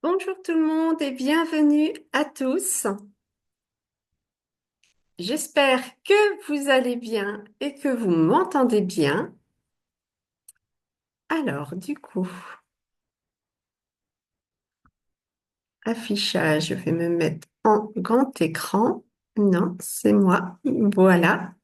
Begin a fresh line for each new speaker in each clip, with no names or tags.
Bonjour tout le monde et bienvenue à tous. J'espère que vous allez bien et que vous m'entendez bien. Alors, du coup, affichage, je vais me mettre en grand écran. Non, c'est moi. Voilà.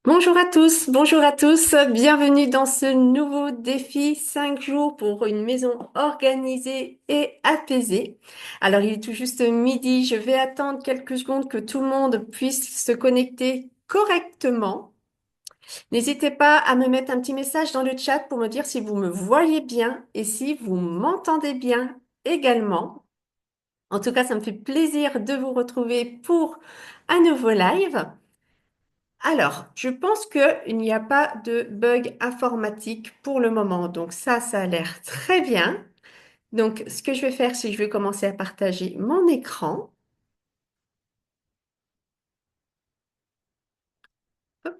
Bonjour à tous, bienvenue dans ce nouveau défi 5 jours pour une maison organisée et apaisée. Alors il est tout juste midi, je vais attendre quelques secondes que tout le monde puisse se connecter correctement. N'hésitez pas à me mettre un petit message dans le chat pour me dire si vous me voyez bien et si vous m'entendez bien également. En tout cas, ça me fait plaisir de vous retrouver pour un nouveau live. Alors, je pense qu'il n'y a pas de bug informatique pour le moment. Donc ça a l'air très bien. Donc, ce que je vais faire, c'est que je vais commencer à partager mon écran. Hop,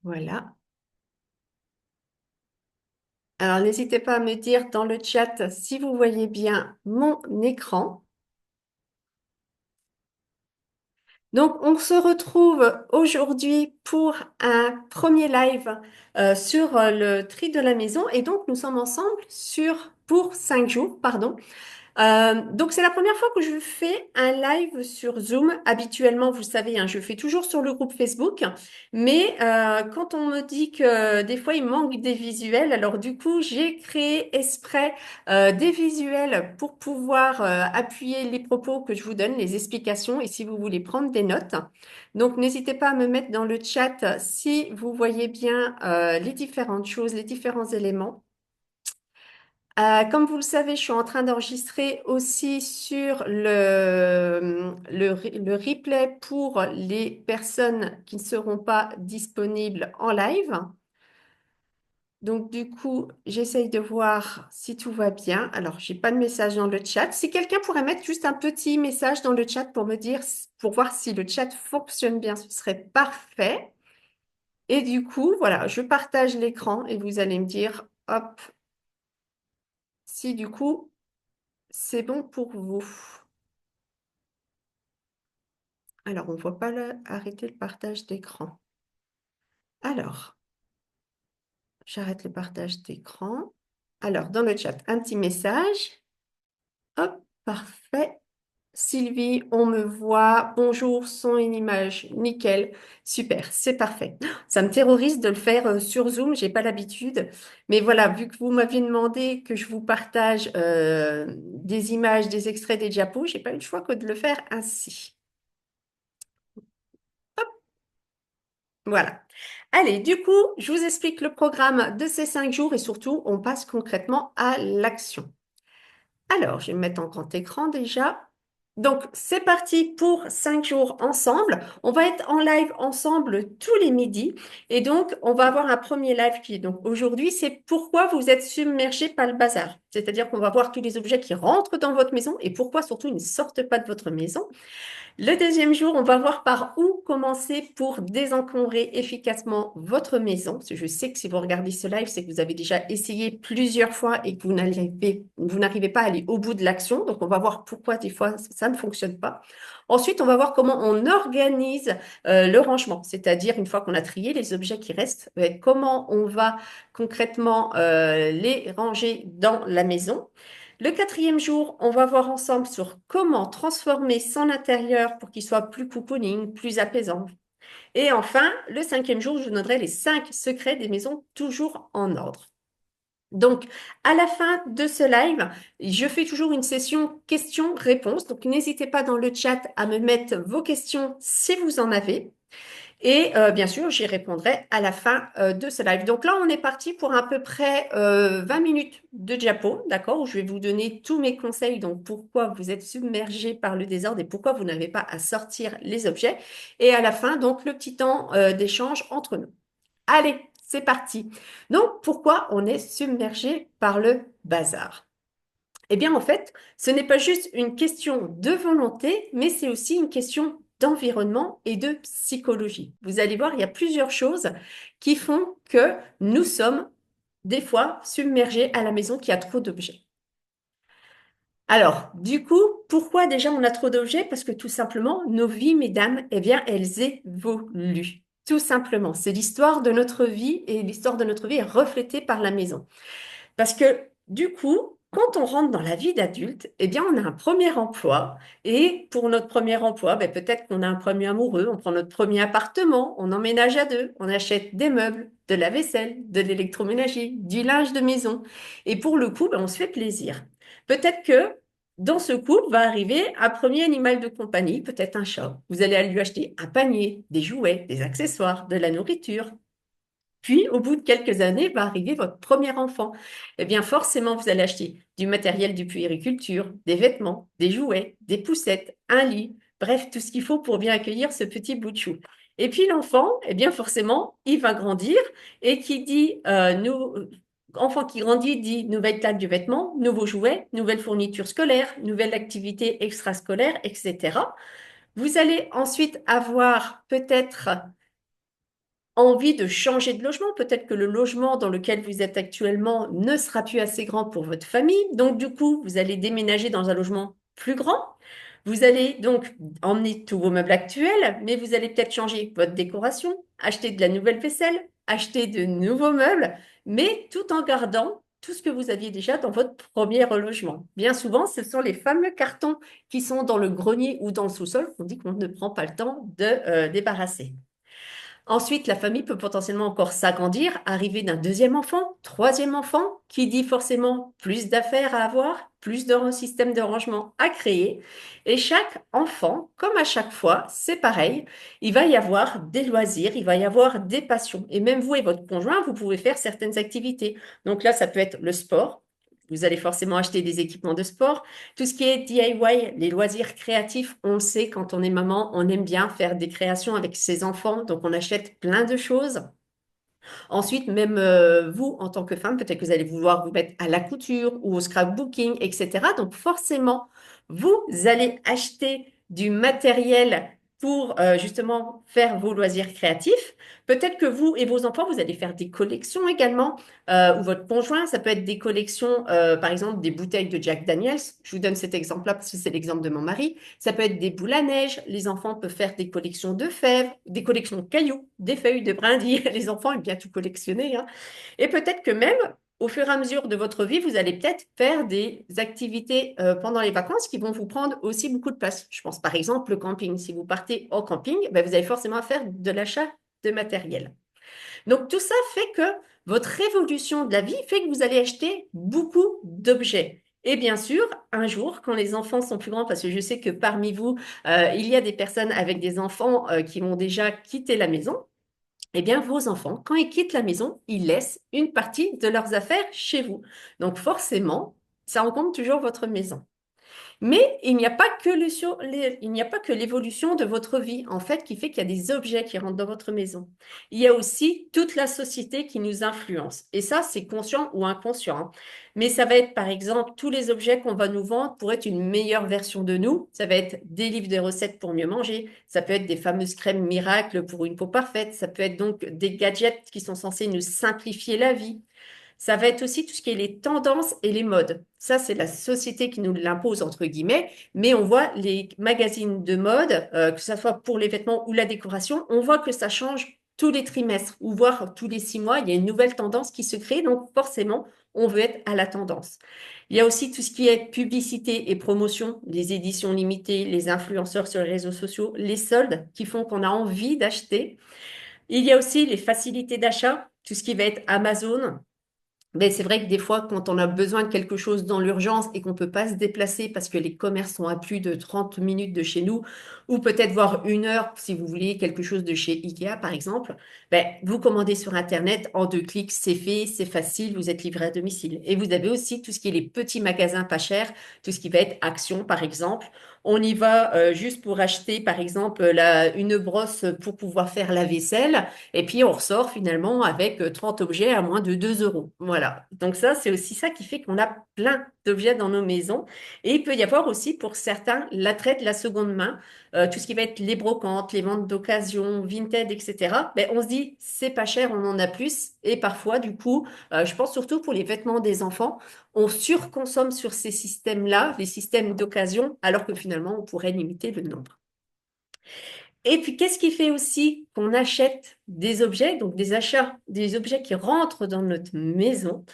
voilà. Alors, n'hésitez pas à me dire dans le chat si vous voyez bien mon écran. Donc, on se retrouve aujourd'hui pour un premier live sur le tri de la maison. Et donc, nous sommes ensemble pour 5 jours, pardon. Donc c'est la première fois que je fais un live sur Zoom. Habituellement, vous savez, hein, je fais toujours sur le groupe Facebook, mais quand on me dit que des fois il manque des visuels, alors du coup j'ai créé exprès des visuels pour pouvoir appuyer les propos que je vous donne, les explications, et si vous voulez prendre des notes. Donc n'hésitez pas à me mettre dans le chat si vous voyez bien les différentes choses, les différents éléments. Comme vous le savez, je suis en train d'enregistrer aussi sur le replay pour les personnes qui ne seront pas disponibles en live. Donc, du coup, j'essaye de voir si tout va bien. Alors, j'ai pas de message dans le chat. Si quelqu'un pourrait mettre juste un petit message dans le chat pour me dire, pour voir si le chat fonctionne bien, ce serait parfait. Et du coup, voilà, je partage l'écran et vous allez me dire, hop, si du coup, c'est bon pour vous. Alors, on ne voit pas arrêter le partage d'écran. Alors, j'arrête le partage d'écran. Alors, dans le chat, un petit message. Hop, parfait. Sylvie, on me voit. Bonjour, son et image. Nickel. Super, c'est parfait. Ça me terrorise de le faire sur Zoom, j'ai pas l'habitude. Mais voilà, vu que vous m'aviez demandé que je vous partage des images, des extraits des diapos, j'ai pas eu le choix que de le faire ainsi. Voilà. Allez, du coup, je vous explique le programme de ces 5 jours et surtout, on passe concrètement à l'action. Alors, je vais me mettre en grand écran déjà. Donc, c'est parti pour 5 jours ensemble. On va être en live ensemble tous les midis. Et donc, on va avoir un premier live qui est donc aujourd'hui, c'est pourquoi vous êtes submergé par le bazar. C'est-à-dire qu'on va voir tous les objets qui rentrent dans votre maison et pourquoi surtout ils ne sortent pas de votre maison. Le deuxième jour, on va voir par où commencer pour désencombrer efficacement votre maison. Parce que je sais que si vous regardez ce live, c'est que vous avez déjà essayé plusieurs fois et que vous n'arrivez pas à aller au bout de l'action. Donc, on va voir pourquoi des fois ça ne fonctionne pas. Ensuite, on va voir comment on organise le rangement, c'est-à-dire une fois qu'on a trié les objets qui restent, comment on va concrètement les ranger dans la maison. Le quatrième jour, on va voir ensemble sur comment transformer son intérieur pour qu'il soit plus cocooning, plus apaisant. Et enfin, le cinquième jour, je vous donnerai les 5 secrets des maisons toujours en ordre. Donc, à la fin de ce live, je fais toujours une session questions-réponses. Donc, n'hésitez pas dans le chat à me mettre vos questions si vous en avez. Et bien sûr, j'y répondrai à la fin de ce live. Donc là, on est parti pour à peu près 20 minutes de diapo, d'accord, où je vais vous donner tous mes conseils, donc pourquoi vous êtes submergé par le désordre et pourquoi vous n'avez pas à sortir les objets. Et à la fin, donc, le petit temps d'échange entre nous. Allez, c'est parti. Donc, pourquoi on est submergé par le bazar? Eh bien, en fait, ce n'est pas juste une question de volonté, mais c'est aussi une question d'environnement et de psychologie. Vous allez voir, il y a plusieurs choses qui font que nous sommes des fois submergés à la maison qui a trop d'objets. Alors, du coup, pourquoi déjà on a trop d'objets? Parce que tout simplement, nos vies, mesdames, eh bien, elles évoluent. Tout simplement. C'est l'histoire de notre vie et l'histoire de notre vie est reflétée par la maison. Parce que du coup, quand on rentre dans la vie d'adulte, eh bien, on a un premier emploi. Et pour notre premier emploi, ben, peut-être qu'on a un premier amoureux, on prend notre premier appartement, on emménage à deux, on achète des meubles, de la vaisselle, de l'électroménager, du linge de maison. Et pour le coup, ben, on se fait plaisir. Peut-être que dans ce couple va arriver un premier animal de compagnie, peut-être un chat. Vous allez lui acheter un panier, des jouets, des accessoires, de la nourriture. Puis, au bout de quelques années, va arriver votre premier enfant. Eh bien, forcément, vous allez acheter du matériel de puériculture, des vêtements, des jouets, des poussettes, un lit, bref, tout ce qu'il faut pour bien accueillir ce petit bout de chou. Et puis, l'enfant, eh bien, forcément, il va grandir et qui dit, enfant qui grandit dit nouvelle taille du vêtement, nouveaux jouets, nouvelle fourniture scolaire, nouvelle activité extrascolaire, etc. Vous allez ensuite avoir peut-être envie de changer de logement. Peut-être que le logement dans lequel vous êtes actuellement ne sera plus assez grand pour votre famille. Donc, du coup, vous allez déménager dans un logement plus grand. Vous allez donc emmener tous vos meubles actuels, mais vous allez peut-être changer votre décoration, acheter de la nouvelle vaisselle, acheter de nouveaux meubles, mais tout en gardant tout ce que vous aviez déjà dans votre premier logement. Bien souvent, ce sont les fameux cartons qui sont dans le grenier ou dans le sous-sol qu'on dit qu'on ne prend pas le temps de débarrasser. Ensuite, la famille peut potentiellement encore s'agrandir, arriver d'un deuxième enfant, troisième enfant, qui dit forcément plus d'affaires à avoir, plus de système de rangement à créer. Et chaque enfant, comme à chaque fois, c'est pareil, il va y avoir des loisirs, il va y avoir des passions. Et même vous et votre conjoint, vous pouvez faire certaines activités. Donc là, ça peut être le sport. Vous allez forcément acheter des équipements de sport. Tout ce qui est DIY, les loisirs créatifs, on le sait, quand on est maman, on aime bien faire des créations avec ses enfants, donc on achète plein de choses. Ensuite, même vous, en tant que femme, peut-être que vous allez vouloir vous mettre à la couture ou au scrapbooking, etc. Donc forcément, vous allez acheter du matériel pour justement faire vos loisirs créatifs. Peut-être que vous et vos enfants, vous allez faire des collections également, ou votre conjoint, ça peut être des collections, par exemple des bouteilles de Jack Daniels. Je vous donne cet exemple-là parce que c'est l'exemple de mon mari. Ça peut être des boules à neige. Les enfants peuvent faire des collections de fèves, des collections de cailloux, des feuilles de brindilles. Les enfants aiment bien tout collectionner, hein. Et peut-être que même, au fur et à mesure de votre vie, vous allez peut-être faire des activités pendant les vacances qui vont vous prendre aussi beaucoup de place. Je pense par exemple le camping. Si vous partez au camping, ben, vous avez forcément à faire de l'achat de matériel. Donc tout ça fait que votre évolution de la vie fait que vous allez acheter beaucoup d'objets. Et bien sûr, un jour, quand les enfants sont plus grands, parce que je sais que parmi vous, il y a des personnes avec des enfants qui vont déjà quitter la maison, eh bien, vos enfants, quand ils quittent la maison, ils laissent une partie de leurs affaires chez vous. Donc forcément, ça encombre toujours votre maison. Mais il n'y a pas que il n'y a pas que l'évolution de votre vie, en fait, qui fait qu'il y a des objets qui rentrent dans votre maison. Il y a aussi toute la société qui nous influence. Et ça, c'est conscient ou inconscient, hein. Mais ça va être, par exemple, tous les objets qu'on va nous vendre pour être une meilleure version de nous. Ça va être des livres de recettes pour mieux manger. Ça peut être des fameuses crèmes miracles pour une peau parfaite. Ça peut être donc des gadgets qui sont censés nous simplifier la vie. Ça va être aussi tout ce qui est les tendances et les modes. Ça, c'est la société qui nous l'impose, entre guillemets, mais on voit les magazines de mode, que ce soit pour les vêtements ou la décoration, on voit que ça change tous les trimestres ou voire tous les 6 mois. Il y a une nouvelle tendance qui se crée, donc forcément, on veut être à la tendance. Il y a aussi tout ce qui est publicité et promotion, les éditions limitées, les influenceurs sur les réseaux sociaux, les soldes qui font qu'on a envie d'acheter. Il y a aussi les facilités d'achat, tout ce qui va être Amazon. Mais c'est vrai que des fois, quand on a besoin de quelque chose dans l'urgence et qu'on ne peut pas se déplacer parce que les commerces sont à plus de 30 minutes de chez nous, ou peut-être voir 1 heure si vous voulez quelque chose de chez Ikea, par exemple, ben, vous commandez sur Internet, en 2 clics, c'est fait, c'est facile, vous êtes livré à domicile. Et vous avez aussi tout ce qui est les petits magasins pas chers, tout ce qui va être Action, par exemple. on y va juste pour acheter, par exemple, une brosse pour pouvoir faire la vaisselle, et puis on ressort finalement avec 30 objets à moins de 2 euros. Voilà. Donc ça, c'est aussi ça qui fait qu'on a plein d'objets dans nos maisons. Et il peut y avoir aussi pour certains l'attrait de la seconde main, tout ce qui va être les brocantes, les ventes d'occasion, Vinted, etc. Ben, on se dit, c'est pas cher, on en a plus. Et parfois, du coup, je pense surtout pour les vêtements des enfants, on surconsomme sur ces systèmes-là, les systèmes d'occasion, alors que finalement, on pourrait limiter le nombre. Et puis, qu'est-ce qui fait aussi qu'on achète des objets, donc des achats, des objets qui rentrent dans notre maison?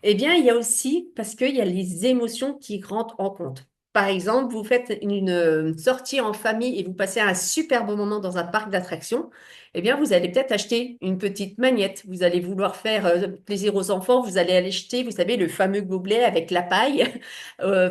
Eh bien, il y a aussi, parce qu'il y a les émotions qui rentrent en compte. Par exemple, vous faites une sortie en famille et vous passez un super bon moment dans un parc d'attractions. Eh bien, vous allez peut-être acheter une petite magnette. Vous allez vouloir faire plaisir aux enfants. Vous allez aller jeter, vous savez, le fameux gobelet avec la paille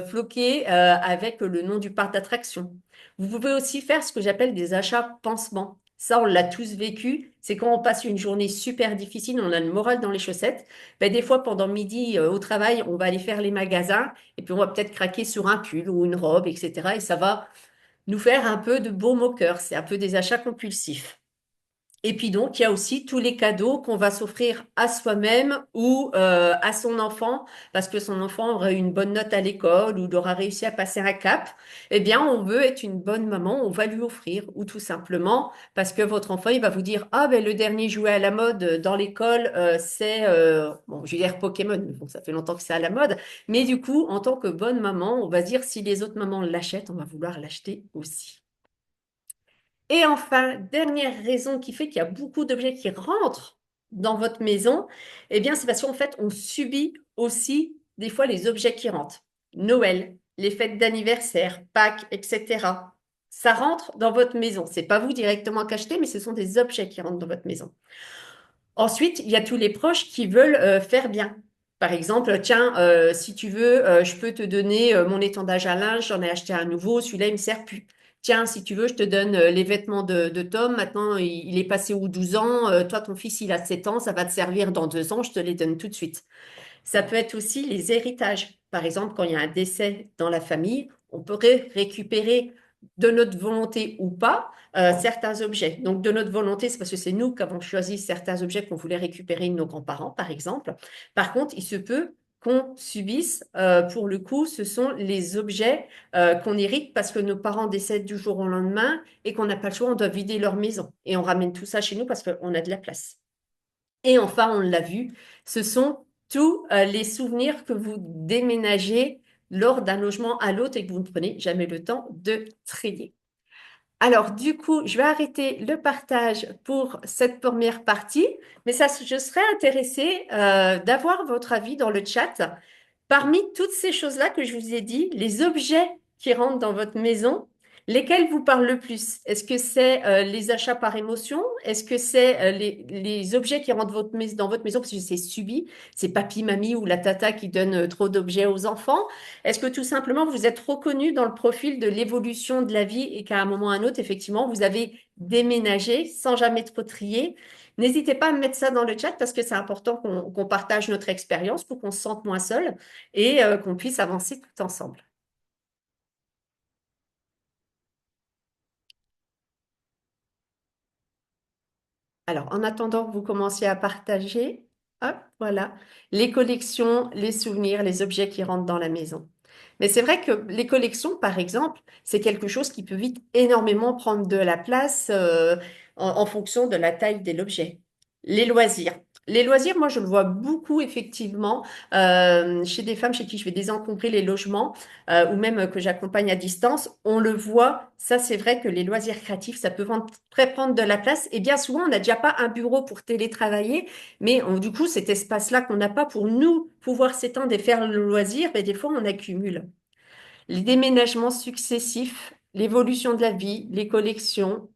floqué avec le nom du parc d'attractions. Vous pouvez aussi faire ce que j'appelle des achats pansements. Ça, on l'a tous vécu. C'est quand on passe une journée super difficile, on a le moral dans les chaussettes. Ben, des fois, pendant midi, au travail, on va aller faire les magasins et puis on va peut-être craquer sur un pull ou une robe, etc. Et ça va nous faire un peu de baume au cœur. C'est un peu des achats compulsifs. Et puis donc, il y a aussi tous les cadeaux qu'on va s'offrir à soi-même ou à son enfant, parce que son enfant aura eu une bonne note à l'école ou aura réussi à passer un cap. Eh bien, on veut être une bonne maman, on va lui offrir, ou tout simplement parce que votre enfant, il va vous dire, ah ben le dernier jouet à la mode dans l'école, c'est, bon, je vais dire Pokémon, mais bon, ça fait longtemps que c'est à la mode. Mais du coup, en tant que bonne maman, on va dire, si les autres mamans l'achètent, on va vouloir l'acheter aussi. Et enfin, dernière raison qui fait qu'il y a beaucoup d'objets qui rentrent dans votre maison, eh bien, c'est parce qu'en fait, on subit aussi des fois les objets qui rentrent. Noël, les fêtes d'anniversaire, Pâques, etc. Ça rentre dans votre maison. C'est pas vous directement qui achetez, mais ce sont des objets qui rentrent dans votre maison. Ensuite, il y a tous les proches qui veulent faire bien. Par exemple, tiens, si tu veux, je peux te donner mon étendage à linge, j'en ai acheté un nouveau, celui-là, il me sert plus. Tiens, si tu veux, je te donne les vêtements de Tom, maintenant il est passé aux 12 ans, toi, ton fils, il a 7 ans, ça va te servir dans 2 ans, je te les donne tout de suite. Ça peut être aussi les héritages. Par exemple, quand il y a un décès dans la famille, on pourrait récupérer de notre volonté ou pas certains objets. Donc, de notre volonté, c'est parce que c'est nous qui avons choisi certains objets qu'on voulait récupérer de nos grands-parents, par exemple. Par contre, il se peut qu'on subisse, pour le coup, ce sont les objets qu'on hérite parce que nos parents décèdent du jour au lendemain et qu'on n'a pas le choix, on doit vider leur maison. Et on ramène tout ça chez nous parce qu'on a de la place. Et enfin, on l'a vu, ce sont tous les souvenirs que vous déménagez lors d'un logement à l'autre et que vous ne prenez jamais le temps de trier. Alors, du coup, je vais arrêter le partage pour cette première partie, mais ça, je serais intéressée d'avoir votre avis dans le chat. Parmi toutes ces choses-là que je vous ai dit, les objets qui rentrent dans votre maison, lesquels vous parlent le plus? Est-ce que c'est les achats par émotion? Est-ce que c'est les objets qui rentrent dans votre maison parce que c'est subi? C'est papy, mamie ou la tata qui donne trop d'objets aux enfants? Est-ce que tout simplement vous êtes reconnu dans le profil de l'évolution de la vie et qu'à un moment ou à un autre, effectivement, vous avez déménagé sans jamais trop trier? N'hésitez pas à me mettre ça dans le chat parce que c'est important qu'on partage notre expérience pour qu'on se sente moins seul et qu'on puisse avancer tout ensemble. Alors, en attendant que vous commenciez à partager, hop, voilà, les collections, les souvenirs, les objets qui rentrent dans la maison. Mais c'est vrai que les collections, par exemple, c'est quelque chose qui peut vite énormément prendre de la place en fonction de la taille de l'objet. Les loisirs. Les loisirs, moi, je le vois beaucoup, effectivement, chez des femmes chez qui je vais désencombrer les logements ou même que j'accompagne à distance. On le voit, ça, c'est vrai que les loisirs créatifs, ça peut prendre de la place. Et bien souvent, on n'a déjà pas un bureau pour télétravailler, mais du coup, cet espace-là qu'on n'a pas pour nous pouvoir s'étendre et faire le loisir, ben, des fois, on accumule. Les déménagements successifs, l'évolution de la vie, les collections,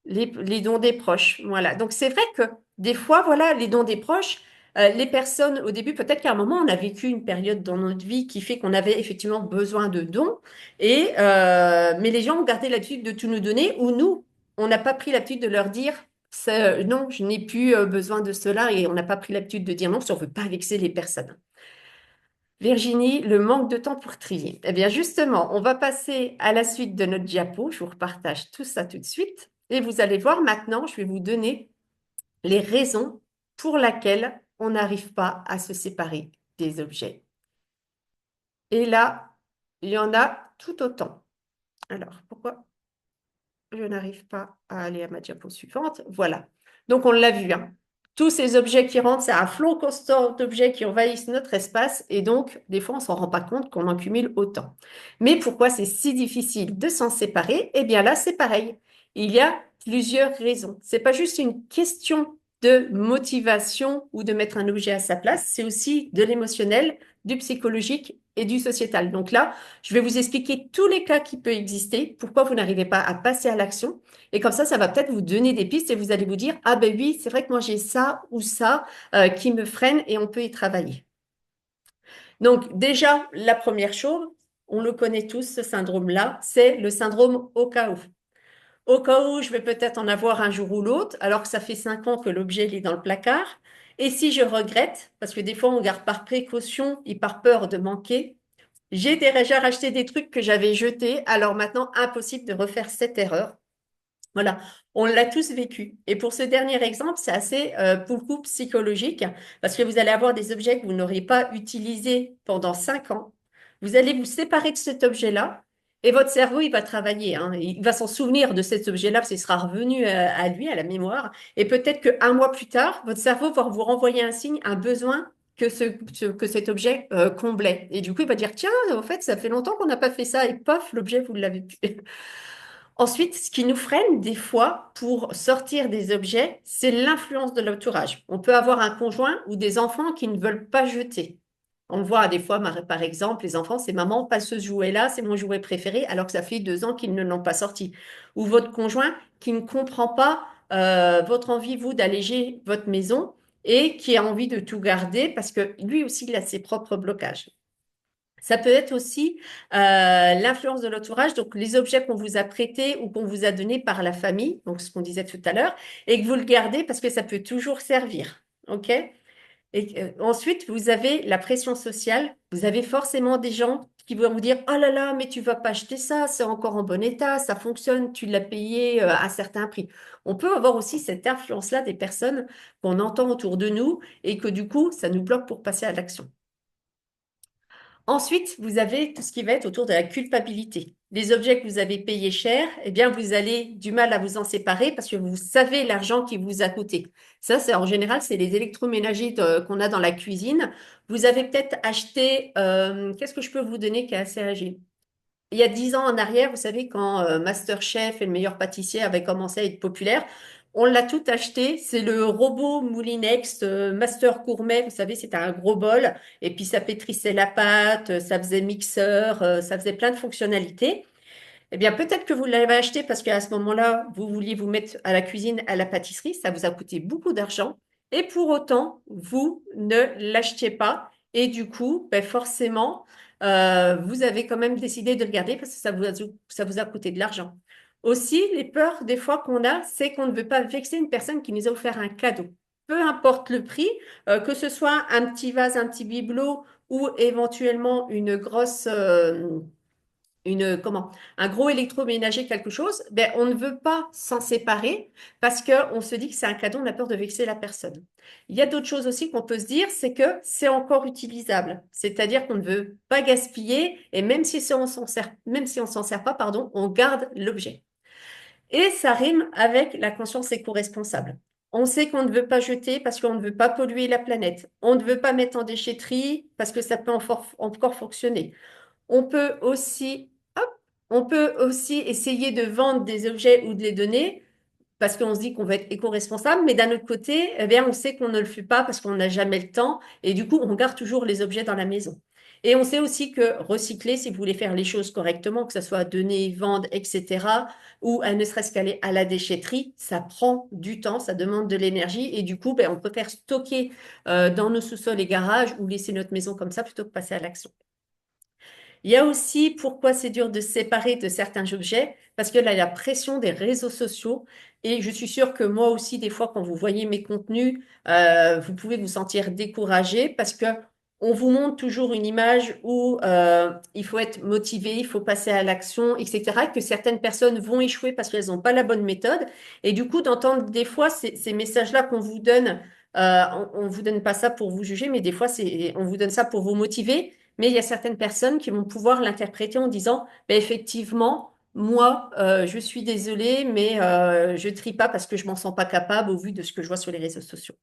les dons des proches. Voilà. Donc, c'est vrai que des fois, voilà, les dons des proches, les personnes, au début, peut-être qu'à un moment, on a vécu une période dans notre vie qui fait qu'on avait effectivement besoin de dons, mais les gens ont gardé l'habitude de tout nous donner, ou nous, on n'a pas pris l'habitude de leur dire, non, je n'ai plus besoin de cela, et on n'a pas pris l'habitude de dire non, si on ne veut pas vexer les personnes. Virginie, le manque de temps pour trier. Eh bien, justement, on va passer à la suite de notre diapo. Je vous repartage tout ça tout de suite. Et vous allez voir maintenant, je vais vous donner les raisons pour lesquelles on n'arrive pas à se séparer des objets. Et là, il y en a tout autant. Alors, pourquoi je n'arrive pas à aller à ma diapo suivante? Voilà. Donc, on l'a vu, hein. Tous ces objets qui rentrent, c'est un flot constant d'objets qui envahissent notre espace et donc, des fois, on ne s'en rend pas compte qu'on en cumule autant. Mais pourquoi c'est si difficile de s'en séparer? Eh bien là, c'est pareil. Il y a plusieurs raisons. C'est pas juste une question de motivation ou de mettre un objet à sa place, c'est aussi de l'émotionnel, du psychologique et du sociétal. Donc là, je vais vous expliquer tous les cas qui peuvent exister, pourquoi vous n'arrivez pas à passer à l'action. Et comme ça va peut-être vous donner des pistes et vous allez vous dire, ah ben oui, c'est vrai que moi j'ai ça ou ça qui me freine et on peut y travailler. Donc déjà, la première chose, on le connaît tous, ce syndrome-là, c'est le syndrome au cas où. Au cas où je vais peut-être en avoir un jour ou l'autre, alors que ça fait 5 ans que l'objet il est dans le placard. Et si je regrette, parce que des fois on garde par précaution et par peur de manquer, j'ai déjà racheté des trucs que j'avais jetés, alors maintenant impossible de refaire cette erreur. Voilà, on l'a tous vécu. Et pour ce dernier exemple, c'est assez pour le coup psychologique, parce que vous allez avoir des objets que vous n'aurez pas utilisés pendant 5 ans. Vous allez vous séparer de cet objet-là, et votre cerveau, il va travailler, hein. Il va s'en souvenir de cet objet-là, parce qu'il sera revenu à lui, à la mémoire. Et peut-être qu'un mois plus tard, votre cerveau va vous renvoyer un signe, un besoin que cet objet comblait. Et du coup, il va dire, tiens, en fait, ça fait longtemps qu'on n'a pas fait ça, et pof, l'objet, vous l'avez plus. Ensuite, ce qui nous freine des fois pour sortir des objets, c'est l'influence de l'entourage. On peut avoir un conjoint ou des enfants qui ne veulent pas jeter. On le voit des fois, par exemple, les enfants, c'est maman, pas ce jouet-là, c'est mon jouet préféré, alors que ça fait 2 ans qu'ils ne l'ont pas sorti. Ou votre conjoint qui ne comprend pas votre envie, vous, d'alléger votre maison et qui a envie de tout garder parce que lui aussi, il a ses propres blocages. Ça peut être aussi l'influence de l'entourage, donc les objets qu'on vous a prêtés ou qu'on vous a donnés par la famille, donc ce qu'on disait tout à l'heure, et que vous le gardez parce que ça peut toujours servir. OK? Et ensuite, vous avez la pression sociale. Vous avez forcément des gens qui vont vous dire, oh là là, mais tu vas pas acheter ça, c'est encore en bon état, ça fonctionne, tu l'as payé à un certain prix. On peut avoir aussi cette influence-là des personnes qu'on entend autour de nous et que du coup, ça nous bloque pour passer à l'action. Ensuite, vous avez tout ce qui va être autour de la culpabilité. Les objets que vous avez payés cher, eh bien, vous allez du mal à vous en séparer parce que vous savez l'argent qui vous a coûté. Ça, c'est en général, c'est les électroménagers qu'on a dans la cuisine. Vous avez peut-être acheté, qu'est-ce que je peux vous donner qui est assez âgé? Il y a 10 ans en arrière, vous savez, quand MasterChef et le meilleur pâtissier avaient commencé à être populaires, on l'a tout acheté. C'est le robot Moulinex Master Gourmet. Vous savez, c'était un gros bol. Et puis, ça pétrissait la pâte, ça faisait mixeur, ça faisait plein de fonctionnalités. Eh bien, peut-être que vous l'avez acheté parce qu'à ce moment-là, vous vouliez vous mettre à la cuisine, à la pâtisserie. Ça vous a coûté beaucoup d'argent. Et pour autant, vous ne l'achetiez pas. Et du coup, ben forcément, vous avez quand même décidé de le garder parce que ça vous a coûté de l'argent. Aussi, les peurs des fois qu'on a, c'est qu'on ne veut pas vexer une personne qui nous a offert un cadeau. Peu importe le prix, que ce soit un petit vase, un petit bibelot ou éventuellement une grosse, un gros électroménager, quelque chose, ben, on ne veut pas s'en séparer parce qu'on se dit que c'est un cadeau, on a peur de vexer la personne. Il y a d'autres choses aussi qu'on peut se dire, c'est que c'est encore utilisable. C'est-à-dire qu'on ne veut pas gaspiller et même si on s'en sert pas, pardon, on garde l'objet. Et ça rime avec la conscience éco-responsable. On sait qu'on ne veut pas jeter parce qu'on ne veut pas polluer la planète. On ne veut pas mettre en déchetterie parce que ça peut encore fonctionner. On peut aussi, hop, on peut aussi essayer de vendre des objets ou de les donner parce qu'on se dit qu'on va être éco-responsable, mais d'un autre côté, eh bien, on sait qu'on ne le fait pas parce qu'on n'a jamais le temps et du coup, on garde toujours les objets dans la maison. Et on sait aussi que recycler, si vous voulez faire les choses correctement, que ce soit donner, vendre, etc., ou ne serait-ce qu'aller à la déchetterie, ça prend du temps, ça demande de l'énergie et du coup, ben, on préfère stocker dans nos sous-sols et garages ou laisser notre maison comme ça plutôt que passer à l'action. Il y a aussi pourquoi c'est dur de se séparer de certains objets, parce que là, il y a la pression des réseaux sociaux. Et je suis sûre que moi aussi, des fois, quand vous voyez mes contenus, vous pouvez vous sentir découragé parce que on vous montre toujours une image où il faut être motivé, il faut passer à l'action, etc., que certaines personnes vont échouer parce qu'elles n'ont pas la bonne méthode. Et du coup, d'entendre des fois ces messages-là qu'on vous donne, on ne vous donne pas ça pour vous juger, mais des fois, on vous donne ça pour vous motiver. Mais il y a certaines personnes qui vont pouvoir l'interpréter en disant, ben, effectivement, moi, je suis désolée, mais je trie pas parce que je m'en sens pas capable au vu de ce que je vois sur les réseaux sociaux.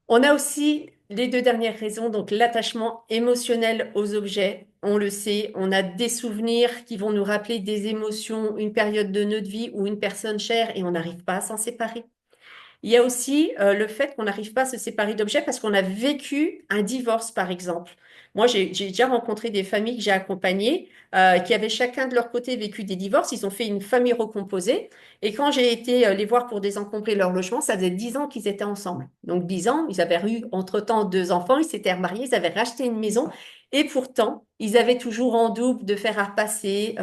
On a aussi les deux dernières raisons, donc l'attachement émotionnel aux objets. On le sait, on a des souvenirs qui vont nous rappeler des émotions, une période de notre vie ou une personne chère et on n'arrive pas à s'en séparer. Il y a aussi le fait qu'on n'arrive pas à se séparer d'objets parce qu'on a vécu un divorce, par exemple. Moi, j'ai déjà rencontré des familles que j'ai accompagnées qui avaient chacun de leur côté vécu des divorces. Ils ont fait une famille recomposée. Et quand j'ai été les voir pour désencombrer leur logement, ça faisait 10 ans qu'ils étaient ensemble. Donc 10 ans, ils avaient eu entre-temps deux enfants, ils s'étaient remariés, ils avaient racheté une maison. Et pourtant, ils avaient toujours en double de fer à repasser.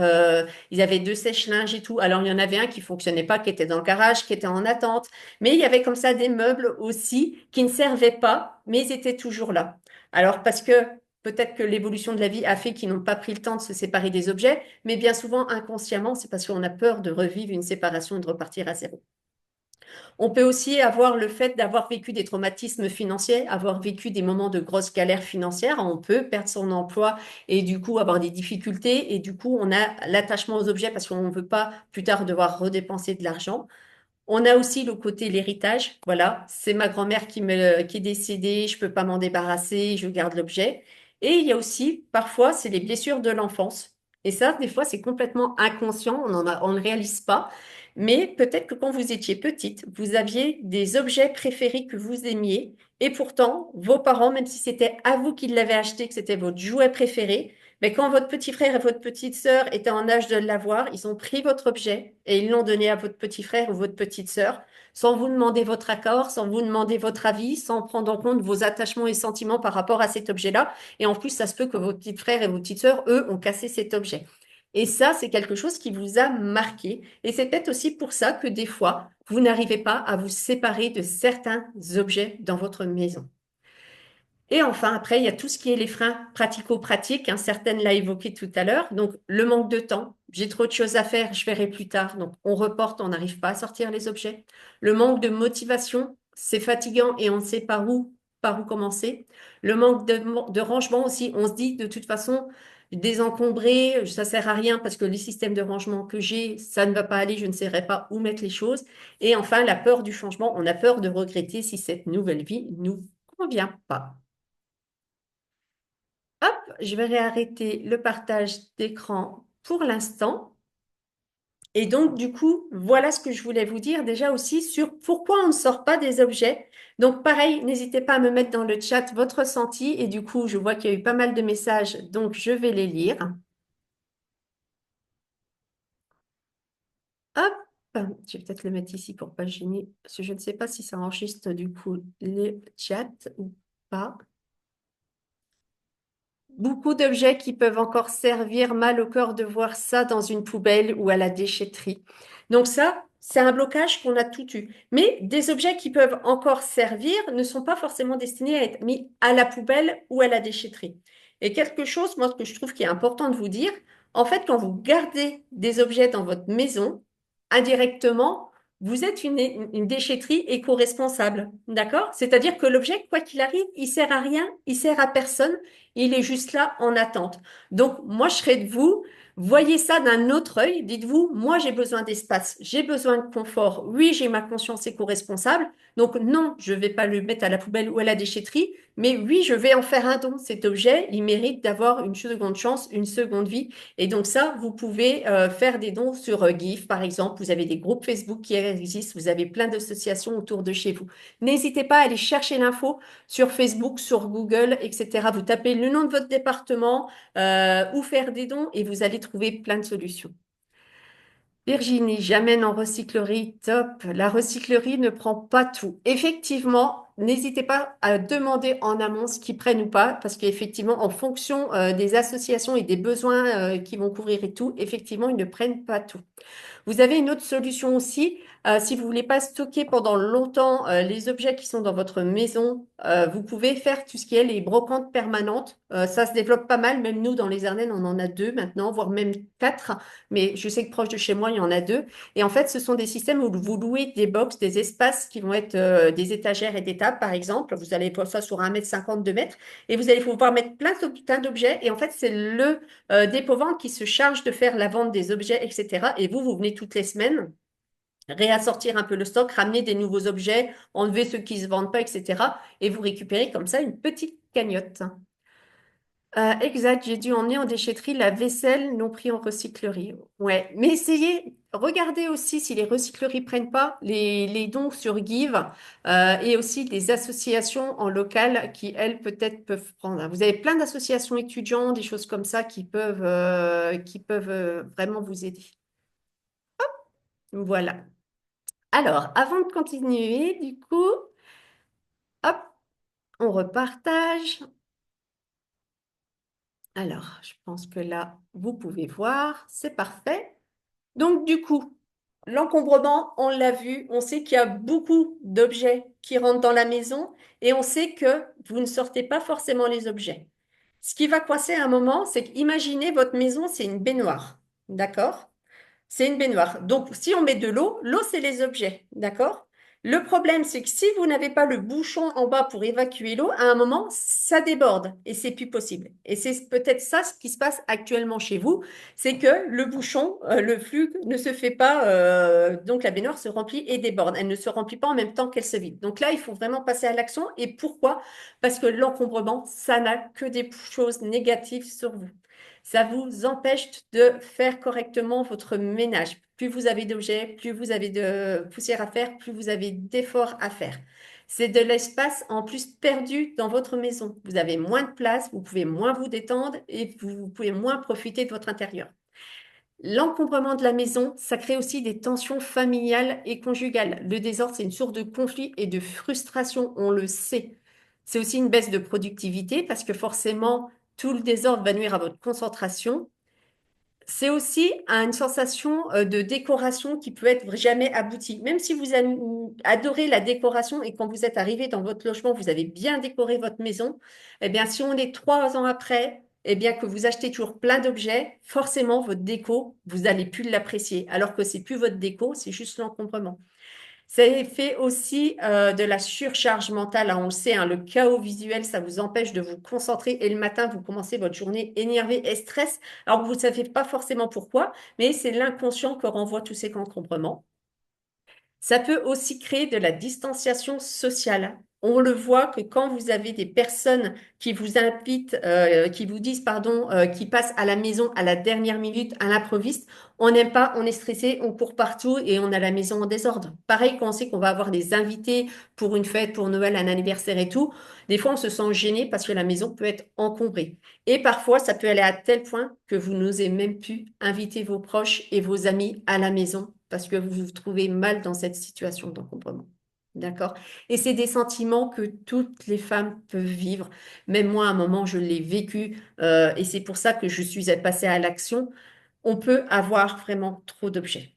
Ils avaient deux sèche-linges et tout. Alors, il y en avait un qui fonctionnait pas, qui était dans le garage, qui était en attente. Mais il y avait comme ça des meubles aussi qui ne servaient pas, mais ils étaient toujours là. Alors parce que peut-être que l'évolution de la vie a fait qu'ils n'ont pas pris le temps de se séparer des objets, mais bien souvent inconsciemment, c'est parce qu'on a peur de revivre une séparation et de repartir à zéro. On peut aussi avoir le fait d'avoir vécu des traumatismes financiers, avoir vécu des moments de grosses galères financières. On peut perdre son emploi et du coup avoir des difficultés. Et du coup, on a l'attachement aux objets parce qu'on ne veut pas plus tard devoir redépenser de l'argent. On a aussi le côté l'héritage. Voilà, c'est ma grand-mère qui est décédée, je peux pas m'en débarrasser, je garde l'objet. Et il y a aussi, parfois, c'est les blessures de l'enfance. Et ça, des fois, c'est complètement inconscient, on ne réalise pas. Mais peut-être que quand vous étiez petite, vous aviez des objets préférés que vous aimiez. Et pourtant, vos parents, même si c'était à vous qui l'avez acheté, que c'était votre jouet préféré, mais quand votre petit frère et votre petite sœur étaient en âge de l'avoir, ils ont pris votre objet et ils l'ont donné à votre petit frère ou votre petite sœur, sans vous demander votre accord, sans vous demander votre avis, sans prendre en compte vos attachements et sentiments par rapport à cet objet-là. Et en plus, ça se peut que vos petits frères et vos petites sœurs, eux, ont cassé cet objet. Et ça, c'est quelque chose qui vous a marqué. Et c'est peut-être aussi pour ça que des fois, vous n'arrivez pas à vous séparer de certains objets dans votre maison. Et enfin, après, il y a tout ce qui est les freins pratico-pratiques. Hein, certaines l'a évoqué tout à l'heure. Donc, le manque de temps. J'ai trop de choses à faire, je verrai plus tard. Donc, on reporte, on n'arrive pas à sortir les objets. Le manque de motivation, c'est fatigant et on ne sait par où commencer. Le manque de rangement aussi. On se dit, de toute façon, désencombrer, ça sert à rien parce que les systèmes de rangement que j'ai, ça ne va pas aller, je ne saurais pas où mettre les choses. Et enfin, la peur du changement. On a peur de regretter si cette nouvelle vie nous convient pas. Hop, je vais réarrêter le partage d'écran pour l'instant. Et donc, du coup, voilà ce que je voulais vous dire déjà aussi sur pourquoi on ne sort pas des objets. Donc, pareil, n'hésitez pas à me mettre dans le chat votre ressenti. Et du coup, je vois qu'il y a eu pas mal de messages, donc je vais les lire. Hop, je vais peut-être le mettre ici pour pas gêner, parce que je ne sais pas si ça enregistre du coup les chats ou pas. Beaucoup d'objets qui peuvent encore servir, mal au corps de voir ça dans une poubelle ou à la déchetterie. Donc ça, c'est un blocage qu'on a tout eu. Mais des objets qui peuvent encore servir ne sont pas forcément destinés à être mis à la poubelle ou à la déchetterie. Et quelque chose, moi, que je trouve qui est important de vous dire, en fait, quand vous gardez des objets dans votre maison, indirectement, vous êtes une déchetterie éco-responsable. D'accord? C'est-à-dire que l'objet, quoi qu'il arrive, il sert à rien, il sert à personne. Il est juste là en attente. Donc, moi, je serais de vous. Voyez ça d'un autre œil. Dites-vous, moi, j'ai besoin d'espace, j'ai besoin de confort. Oui, j'ai ma conscience éco-responsable. Donc, non, je ne vais pas le mettre à la poubelle ou à la déchetterie. Mais oui, je vais en faire un don. Cet objet, il mérite d'avoir une seconde chance, une seconde vie. Et donc ça, vous pouvez faire des dons sur GIF, par exemple. Vous avez des groupes Facebook qui existent. Vous avez plein d'associations autour de chez vous. N'hésitez pas à aller chercher l'info sur Facebook, sur Google, etc. Vous tapez le nom de votre département ou faire des dons et vous allez trouver plein de solutions. Virginie, j'amène en recyclerie, top. La recyclerie ne prend pas tout. Effectivement, n'hésitez pas à demander en amont ce qu'ils prennent ou pas, parce qu'effectivement, en fonction des associations et des besoins qui vont couvrir et tout, effectivement, ils ne prennent pas tout. Vous avez une autre solution aussi. Si vous voulez pas stocker pendant longtemps les objets qui sont dans votre maison, vous pouvez faire tout ce qui est les brocantes permanentes. Ça se développe pas mal, même nous dans les Ardennes, on en a deux maintenant, voire même quatre. Mais je sais que proche de chez moi, il y en a deux. Et en fait, ce sont des systèmes où vous louez des box, des espaces qui vont être des étagères et des tables, par exemple. Vous allez voir ça sur 1,50 m, 2 m, et vous allez pouvoir mettre plein d'objets. Et en fait, c'est le dépôt-vente qui se charge de faire la vente des objets, etc. Et vous venez toutes les semaines réassortir un peu le stock, ramener des nouveaux objets, enlever ceux qui ne se vendent pas, etc. Et vous récupérez comme ça une petite cagnotte. Exact, j'ai dû emmener en déchetterie la vaisselle non pris en recyclerie. Ouais, mais essayez, regardez aussi si les recycleries prennent pas les dons sur Give et aussi des associations en local qui, elles, peut-être peuvent prendre. Vous avez plein d'associations étudiants, des choses comme ça qui peuvent vraiment vous aider. Voilà. Alors, avant de continuer, du coup, hop, on repartage. Alors, je pense que là, vous pouvez voir, c'est parfait. Donc, du coup, l'encombrement, on l'a vu, on sait qu'il y a beaucoup d'objets qui rentrent dans la maison et on sait que vous ne sortez pas forcément les objets. Ce qui va coincer à un moment, c'est qu'imaginez votre maison, c'est une baignoire. D'accord? C'est une baignoire. Donc, si on met de l'eau, l'eau, c'est les objets. D'accord? Le problème, c'est que si vous n'avez pas le bouchon en bas pour évacuer l'eau, à un moment, ça déborde et c'est plus possible. Et c'est peut-être ça ce qui se passe actuellement chez vous, c'est que le bouchon, le flux ne se fait pas, donc la baignoire se remplit et déborde. Elle ne se remplit pas en même temps qu'elle se vide. Donc là, il faut vraiment passer à l'action. Et pourquoi? Parce que l'encombrement, ça n'a que des choses négatives sur vous. Ça vous empêche de faire correctement votre ménage. Plus vous avez d'objets, plus vous avez de poussière à faire, plus vous avez d'efforts à faire. C'est de l'espace en plus perdu dans votre maison. Vous avez moins de place, vous pouvez moins vous détendre et vous pouvez moins profiter de votre intérieur. L'encombrement de la maison, ça crée aussi des tensions familiales et conjugales. Le désordre, c'est une source de conflit et de frustration, on le sait. C'est aussi une baisse de productivité parce que forcément, tout le désordre va nuire à votre concentration. C'est aussi une sensation de décoration qui peut être jamais aboutie. Même si vous adorez la décoration et quand vous êtes arrivé dans votre logement, vous avez bien décoré votre maison, eh bien, si on est 3 ans après, eh bien, que vous achetez toujours plein d'objets, forcément, votre déco, vous n'allez plus l'apprécier. Alors que c'est plus votre déco, c'est juste l'encombrement. Ça fait aussi de la surcharge mentale, hein. On le sait, hein, le chaos visuel, ça vous empêche de vous concentrer et le matin, vous commencez votre journée énervé et stress. Alors vous ne savez pas forcément pourquoi, mais c'est l'inconscient que renvoie tous ces encombrements. Ça peut aussi créer de la distanciation sociale. On le voit que quand vous avez des personnes qui vous invitent, qui vous disent, pardon, qui passent à la maison à la dernière minute, à l'improviste, on n'aime pas, on est stressé, on court partout et on a la maison en désordre. Pareil, quand on sait qu'on va avoir des invités pour une fête, pour Noël, un anniversaire et tout, des fois on se sent gêné parce que la maison peut être encombrée. Et parfois, ça peut aller à tel point que vous n'osez même plus inviter vos proches et vos amis à la maison parce que vous vous trouvez mal dans cette situation d'encombrement. D'accord? Et c'est des sentiments que toutes les femmes peuvent vivre. Même moi, à un moment, je l'ai vécu et c'est pour ça que je suis passée à l'action. On peut avoir vraiment trop d'objets.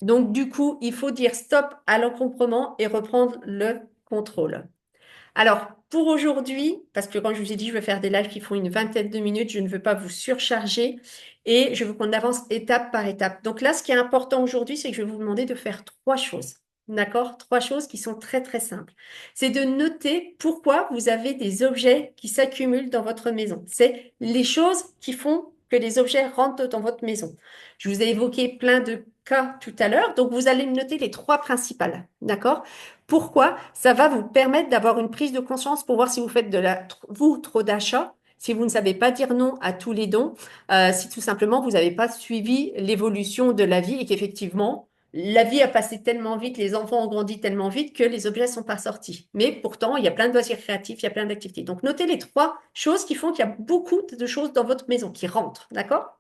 Donc, du coup, il faut dire stop à l'encombrement et reprendre le contrôle. Alors, pour aujourd'hui, parce que quand je vous ai dit, je vais faire des lives qui font une vingtaine de minutes, je ne veux pas vous surcharger et je veux qu'on avance étape par étape. Donc là, ce qui est important aujourd'hui, c'est que je vais vous demander de faire 3 choses. D'accord? 3 choses qui sont très, très simples. C'est de noter pourquoi vous avez des objets qui s'accumulent dans votre maison. C'est les choses qui font que les objets rentrent dans votre maison. Je vous ai évoqué plein de cas tout à l'heure, donc vous allez me noter les 3 principales. D'accord? Pourquoi? Ça va vous permettre d'avoir une prise de conscience pour voir si vous faites vous trop d'achats, si vous ne savez pas dire non à tous les dons, si tout simplement vous n'avez pas suivi l'évolution de la vie et qu'effectivement, la vie a passé tellement vite, les enfants ont grandi tellement vite que les objets ne sont pas sortis. Mais pourtant, il y a plein de loisirs créatifs, il y a plein d'activités. Donc, notez les 3 choses qui font qu'il y a beaucoup de choses dans votre maison qui rentrent. D'accord?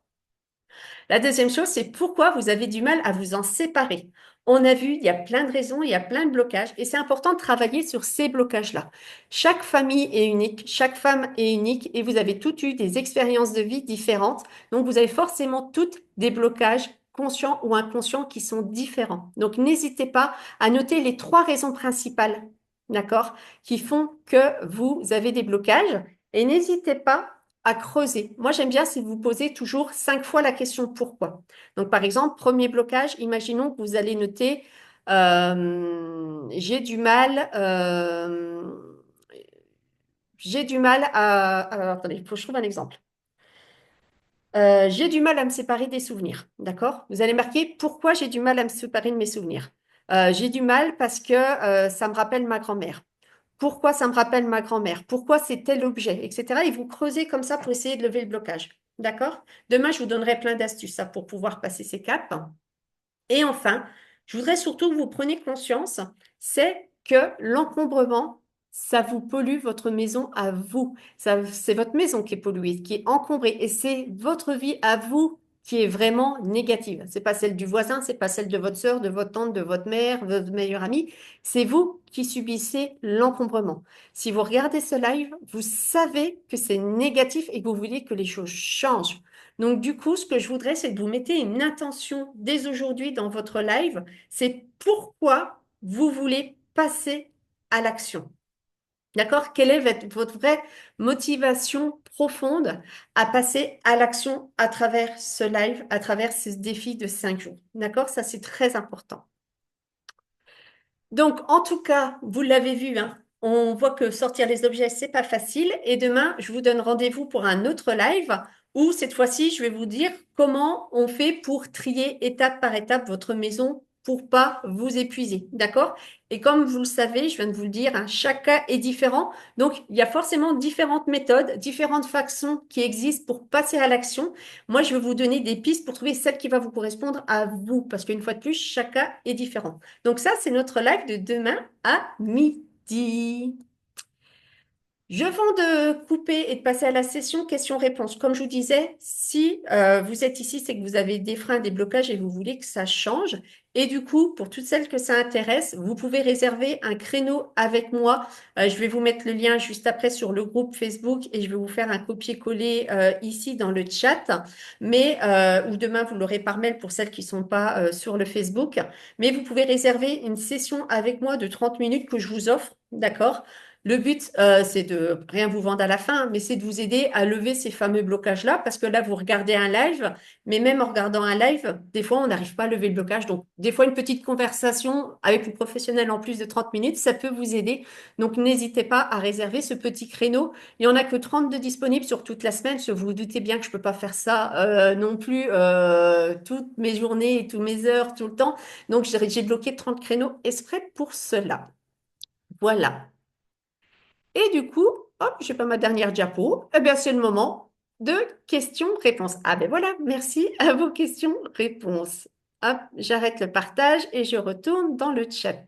La deuxième chose, c'est pourquoi vous avez du mal à vous en séparer. On a vu, il y a plein de raisons, il y a plein de blocages et c'est important de travailler sur ces blocages-là. Chaque famille est unique, chaque femme est unique et vous avez toutes eu des expériences de vie différentes. Donc, vous avez forcément toutes des blocages conscients ou inconscients qui sont différents. Donc, n'hésitez pas à noter les 3 raisons principales, d'accord, qui font que vous avez des blocages. Et n'hésitez pas à creuser. Moi, j'aime bien si vous posez toujours 5 fois la question pourquoi. Donc, par exemple, premier blocage, imaginons que vous allez noter j'ai du mal. J'ai du mal à. Alors, attendez, il faut que je trouve un exemple. J'ai du mal à me séparer des souvenirs. D'accord? Vous allez marquer pourquoi j'ai du mal à me séparer de mes souvenirs. J'ai du mal parce que ça me rappelle ma grand-mère. Pourquoi ça me rappelle ma grand-mère? Pourquoi c'est tel objet, etc. Et vous creusez comme ça pour essayer de lever le blocage. D'accord? Demain, je vous donnerai plein d'astuces ça, pour pouvoir passer ces caps. Et enfin, je voudrais surtout que vous preniez conscience, c'est que l'encombrement, ça vous pollue votre maison à vous. C'est votre maison qui est polluée, qui est encombrée, et c'est votre vie à vous qui est vraiment négative. C'est pas celle du voisin, c'est pas celle de votre sœur, de votre tante, de votre mère, de votre meilleure amie. C'est vous qui subissez l'encombrement. Si vous regardez ce live, vous savez que c'est négatif et que vous voulez que les choses changent. Donc, du coup, ce que je voudrais, c'est que vous mettez une intention dès aujourd'hui dans votre live. C'est pourquoi vous voulez passer à l'action. D'accord? Quelle est votre vraie motivation profonde à passer à l'action à travers ce live, à travers ce défi de 5 jours? D'accord? Ça, c'est très important. Donc, en tout cas, vous l'avez vu, hein, on voit que sortir les objets, c'est pas facile. Et demain, je vous donne rendez-vous pour un autre live où cette fois-ci, je vais vous dire comment on fait pour trier étape par étape votre maison pour pas vous épuiser. D'accord? Et comme vous le savez, je viens de vous le dire, hein, chaque cas est différent. Donc, il y a forcément différentes méthodes, différentes façons qui existent pour passer à l'action. Moi, je vais vous donner des pistes pour trouver celle qui va vous correspondre à vous, parce qu'une fois de plus, chaque cas est différent. Donc ça, c'est notre live de demain à midi. Je viens de couper et de passer à la session questions-réponses. Comme je vous disais, si vous êtes ici, c'est que vous avez des freins, des blocages et vous voulez que ça change. Et du coup, pour toutes celles que ça intéresse, vous pouvez réserver un créneau avec moi. Je vais vous mettre le lien juste après sur le groupe Facebook et je vais vous faire un copier-coller ici dans le chat. Mais ou demain, vous l'aurez par mail pour celles qui ne sont pas sur le Facebook. Mais vous pouvez réserver une session avec moi de 30 minutes que je vous offre. D'accord? Le but, c'est de rien vous vendre à la fin, mais c'est de vous aider à lever ces fameux blocages-là, parce que là, vous regardez un live, mais même en regardant un live, des fois, on n'arrive pas à lever le blocage. Donc, des fois, une petite conversation avec une professionnelle en plus de 30 minutes, ça peut vous aider. Donc, n'hésitez pas à réserver ce petit créneau. Il n'y en a que 30 de disponibles sur toute la semaine. Vous vous doutez bien que je ne peux pas faire ça non plus toutes mes journées, toutes mes heures, tout le temps. Donc, j'ai bloqué 30 créneaux exprès pour cela. Voilà. Et du coup, hop, j'ai pas ma dernière diapo. Eh bien, c'est le moment de questions-réponses. Ah ben voilà, merci à vos questions-réponses. Hop, j'arrête le partage et je retourne dans le chat.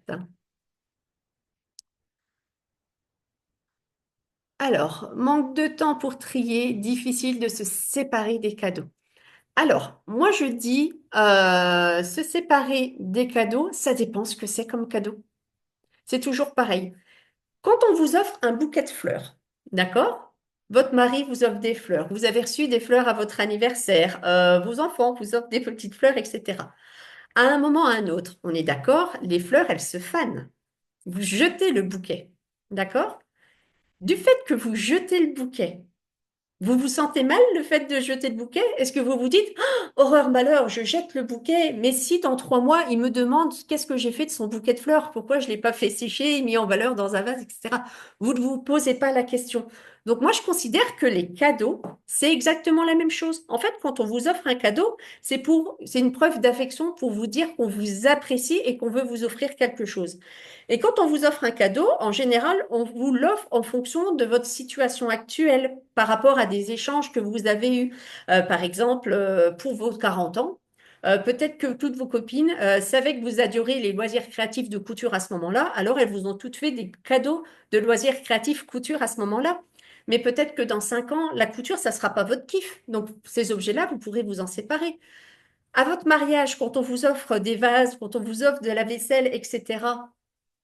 Alors, manque de temps pour trier, difficile de se séparer des cadeaux. Alors, moi je dis, se séparer des cadeaux, ça dépend ce que c'est comme cadeau. C'est toujours pareil. Quand on vous offre un bouquet de fleurs, d'accord? Votre mari vous offre des fleurs, vous avez reçu des fleurs à votre anniversaire, vos enfants vous offrent des petites fleurs, etc. À un moment ou à un autre, on est d'accord, les fleurs, elles se fanent. Vous jetez le bouquet, d'accord? Du fait que vous jetez le bouquet, vous vous sentez mal le fait de jeter le bouquet? Est-ce que vous vous dites, oh, horreur, malheur, je jette le bouquet, mais si dans 3 mois, il me demande qu'est-ce que j'ai fait de son bouquet de fleurs, pourquoi je ne l'ai pas fait sécher, mis en valeur dans un vase, etc. Vous ne vous posez pas la question. Donc moi, je considère que les cadeaux, c'est exactement la même chose. En fait, quand on vous offre un cadeau, c'est une preuve d'affection pour vous dire qu'on vous apprécie et qu'on veut vous offrir quelque chose. Et quand on vous offre un cadeau, en général, on vous l'offre en fonction de votre situation actuelle par rapport à des échanges que vous avez eus. Par exemple, pour vos 40 ans, peut-être que toutes vos copines savaient que vous adorez les loisirs créatifs de couture à ce moment-là, alors elles vous ont toutes fait des cadeaux de loisirs créatifs couture à ce moment-là. Mais peut-être que dans 5 ans, la couture, ça ne sera pas votre kiff. Donc, ces objets-là, vous pourrez vous en séparer. À votre mariage, quand on vous offre des vases, quand on vous offre de la vaisselle, etc.,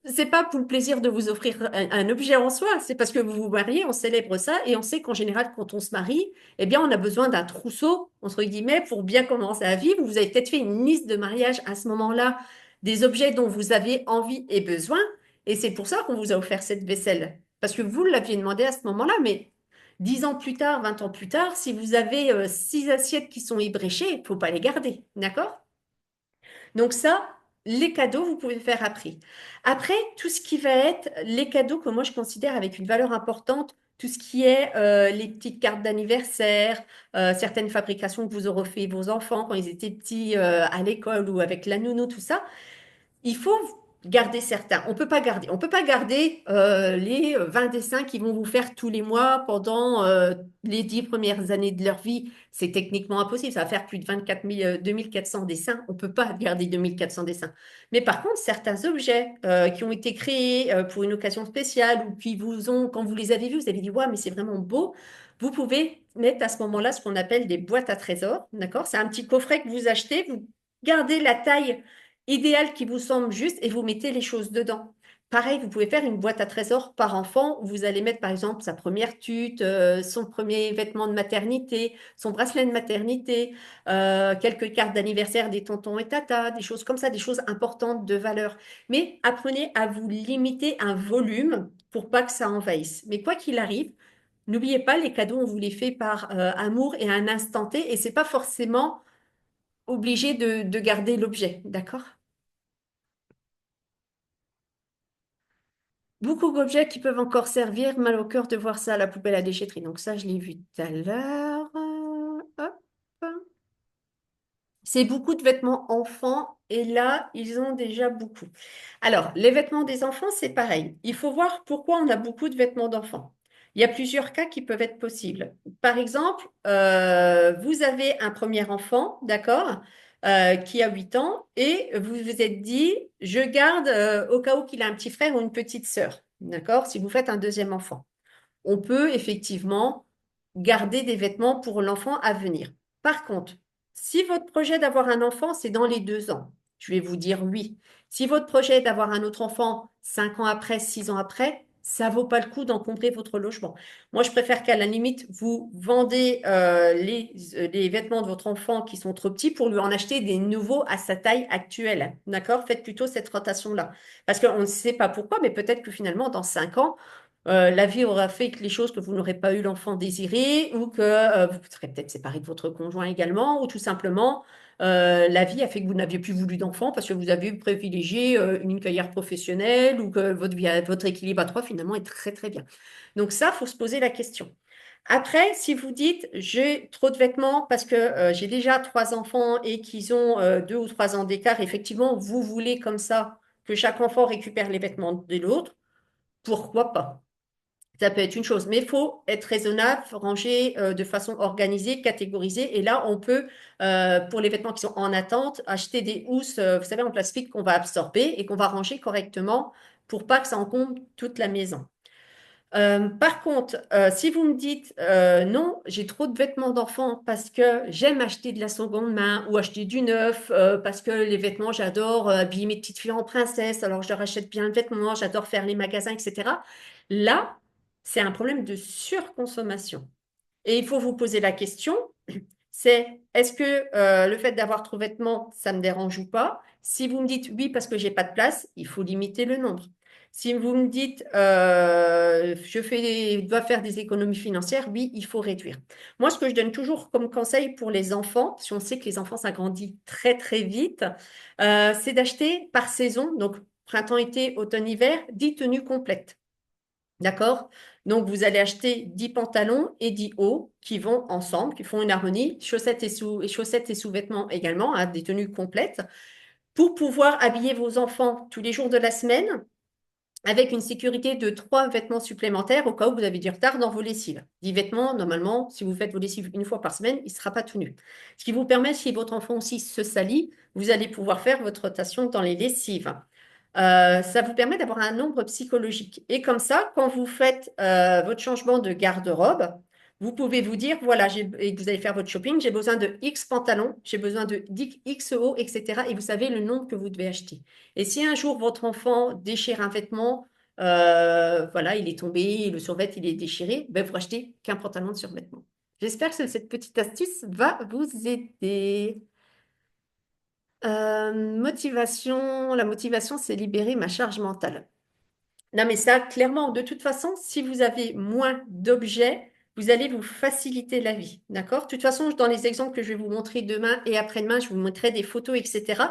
c'est pas pour le plaisir de vous offrir un objet en soi, c'est parce que vous vous mariez, on célèbre ça et on sait qu'en général, quand on se marie, eh bien, on a besoin d'un trousseau, entre guillemets, pour bien commencer à vivre. Vous avez peut-être fait une liste de mariage à ce moment-là, des objets dont vous avez envie et besoin, et c'est pour ça qu'on vous a offert cette vaisselle. Parce que vous l'aviez demandé à ce moment-là, mais 10 ans plus tard, 20 ans plus tard, si vous avez 6 assiettes qui sont ébréchées, il ne faut pas les garder, d'accord? Donc ça, les cadeaux, vous pouvez faire après. Après, tout ce qui va être les cadeaux que moi je considère avec une valeur importante, tout ce qui est les petites cartes d'anniversaire, certaines fabrications que vous aurez fait vos enfants quand ils étaient petits à l'école ou avec la nounou, tout ça. Il faut garder certains. On peut pas garder les 20 dessins qu'ils vont vous faire tous les mois pendant les 10 premières années de leur vie. C'est techniquement impossible. Ça va faire plus de 24 000, 2400 dessins. On peut pas garder 2400 dessins. Mais par contre, certains objets qui ont été créés pour une occasion spéciale ou qui vous ont, quand vous les avez vus, vous avez dit, ouais, mais c'est vraiment beau. Vous pouvez mettre à ce moment-là ce qu'on appelle des boîtes à trésors. D'accord? C'est un petit coffret que vous achetez. Vous gardez la taille idéal qui vous semble juste et vous mettez les choses dedans. Pareil, vous pouvez faire une boîte à trésors par enfant où vous allez mettre par exemple sa première tute, son premier vêtement de maternité, son bracelet de maternité, quelques cartes d'anniversaire des tontons et tatas, des choses comme ça, des choses importantes de valeur. Mais apprenez à vous limiter un volume pour pas que ça envahisse. Mais quoi qu'il arrive, n'oubliez pas, les cadeaux, on vous les fait par amour et à un instant T et c'est pas forcément obligé de garder l'objet, d'accord? Beaucoup d'objets qui peuvent encore servir, mal au cœur de voir ça à la poubelle à déchetterie. Donc ça, je l'ai vu tout à l'heure. Hop. C'est beaucoup de vêtements enfants et là, ils ont déjà beaucoup. Alors, les vêtements des enfants, c'est pareil. Il faut voir pourquoi on a beaucoup de vêtements d'enfants. Il y a plusieurs cas qui peuvent être possibles. Par exemple, vous avez un premier enfant, d'accord, qui a 8 ans et vous vous êtes dit, je garde au cas où qu'il a un petit frère ou une petite sœur, d'accord, si vous faites un deuxième enfant on peut effectivement garder des vêtements pour l'enfant à venir. Par contre, si votre projet d'avoir un enfant, c'est dans les 2 ans, je vais vous dire oui. Si votre projet est d'avoir un autre enfant 5 ans après, 6 ans après, ça vaut pas le coup d'encombrer votre logement. Moi, je préfère qu'à la limite, vous vendez les vêtements de votre enfant qui sont trop petits pour lui en acheter des nouveaux à sa taille actuelle. D'accord? Faites plutôt cette rotation-là. Parce qu'on ne sait pas pourquoi, mais peut-être que finalement, dans 5 ans, la vie aura fait que les choses que vous n'aurez pas eu l'enfant désiré ou que vous serez peut-être séparé de votre conjoint également ou tout simplement la vie a fait que vous n'aviez plus voulu d'enfant parce que vous avez privilégié une carrière professionnelle ou que votre équilibre à trois finalement est très très bien. Donc ça, faut se poser la question. Après, si vous dites j'ai trop de vêtements parce que j'ai déjà 3 enfants et qu'ils ont 2 ou 3 ans d'écart, effectivement, vous voulez comme ça que chaque enfant récupère les vêtements de l'autre, pourquoi pas? Ça peut être une chose, mais il faut être raisonnable, ranger de façon organisée, catégorisée. Et là, on peut, pour les vêtements qui sont en attente, acheter des housses, vous savez, en plastique qu'on va absorber et qu'on va ranger correctement pour pas que ça encombre toute la maison. Par contre, si vous me dites non, j'ai trop de vêtements d'enfants parce que j'aime acheter de la seconde main ou acheter du neuf, parce que les vêtements, j'adore habiller mes petites filles en princesse, alors je leur achète bien le vêtement, j'adore faire les magasins, etc. Là, c'est un problème de surconsommation. Et il faut vous poser la question, c'est est-ce que le fait d'avoir trop de vêtements, ça me dérange ou pas? Si vous me dites oui parce que j'ai pas de place, il faut limiter le nombre. Si vous me dites dois faire des économies financières, oui, il faut réduire. Moi, ce que je donne toujours comme conseil pour les enfants, si on sait que les enfants s'agrandissent très très vite, c'est d'acheter par saison, donc printemps, été, automne, hiver, 10 tenues complètes. D'accord? Donc, vous allez acheter 10 pantalons et 10 hauts qui vont ensemble, qui font une harmonie, chaussettes et sous-vêtements également, hein, des tenues complètes, pour pouvoir habiller vos enfants tous les jours de la semaine avec une sécurité de 3 vêtements supplémentaires au cas où vous avez du retard dans vos lessives. 10 vêtements, normalement, si vous faites vos lessives une fois par semaine, il ne sera pas tout nu. Ce qui vous permet, si votre enfant aussi se salit, vous allez pouvoir faire votre rotation dans les lessives. Ça vous permet d'avoir un nombre psychologique. Et comme ça, quand vous faites votre changement de garde-robe, vous pouvez vous dire, voilà, et que vous allez faire votre shopping, j'ai besoin de X pantalons, j'ai besoin de X hauts, etc. Et vous savez le nombre que vous devez acheter. Et si un jour votre enfant déchire un vêtement, voilà, il est tombé, le survêt, il est déchiré, ben, vous rachetez qu'un pantalon de survêtement. J'espère que cette petite astuce va vous aider. Motivation, la motivation, c'est libérer ma charge mentale. Non, mais ça, clairement, de toute façon, si vous avez moins d'objets, vous allez vous faciliter la vie. D'accord? De toute façon, dans les exemples que je vais vous montrer demain et après-demain, je vous montrerai des photos, etc.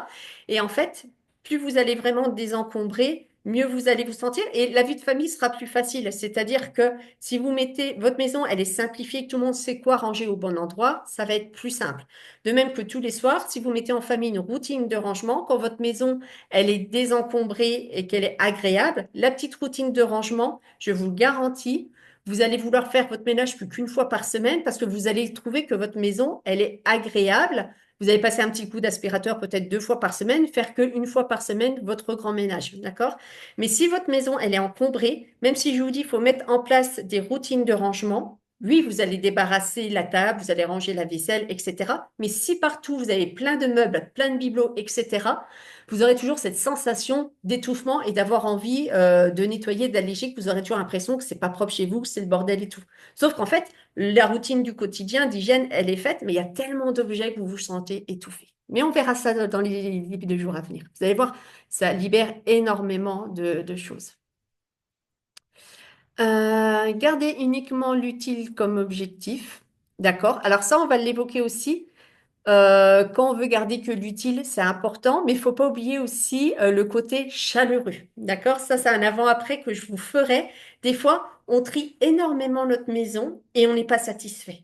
Et en fait, plus vous allez vraiment désencombrer, mieux vous allez vous sentir. Et la vie de famille sera plus facile. C'est-à-dire que si vous mettez votre maison, elle est simplifiée, que tout le monde sait quoi ranger au bon endroit, ça va être plus simple. De même que tous les soirs, si vous mettez en famille une routine de rangement, quand votre maison elle est désencombrée et qu'elle est agréable, la petite routine de rangement, je vous le garantis, vous allez vouloir faire votre ménage plus qu'une fois par semaine parce que vous allez trouver que votre maison, elle est agréable. Vous allez passer un petit coup d'aspirateur peut-être 2 fois par semaine, faire qu'une fois par semaine votre grand ménage, d'accord? Mais si votre maison, elle est encombrée, même si je vous dis, il faut mettre en place des routines de rangement, oui, vous allez débarrasser la table, vous allez ranger la vaisselle, etc. Mais si partout vous avez plein de meubles, plein de bibelots, etc., vous aurez toujours cette sensation d'étouffement et d'avoir envie de nettoyer, d'alléger, que vous aurez toujours l'impression que c'est pas propre chez vous, que c'est le bordel et tout. Sauf qu'en fait, la routine du quotidien d'hygiène, elle est faite, mais il y a tellement d'objets que vous vous sentez étouffé. Mais on verra ça dans les jours à venir. Vous allez voir, ça libère énormément de choses. Garder uniquement l'utile comme objectif. D'accord. Alors ça, on va l'évoquer aussi. Quand on veut garder que l'utile, c'est important, mais il faut pas oublier aussi le côté chaleureux. D'accord? Ça, c'est un avant-après que je vous ferai. Des fois, on trie énormément notre maison et on n'est pas satisfait.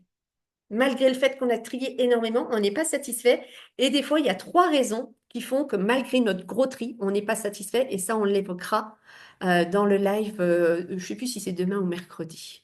Malgré le fait qu'on a trié énormément, on n'est pas satisfait. Et des fois, il y a 3 raisons qui font que malgré notre gros tri, on n'est pas satisfait. Et ça, on l'évoquera dans le live, je ne sais plus si c'est demain ou mercredi.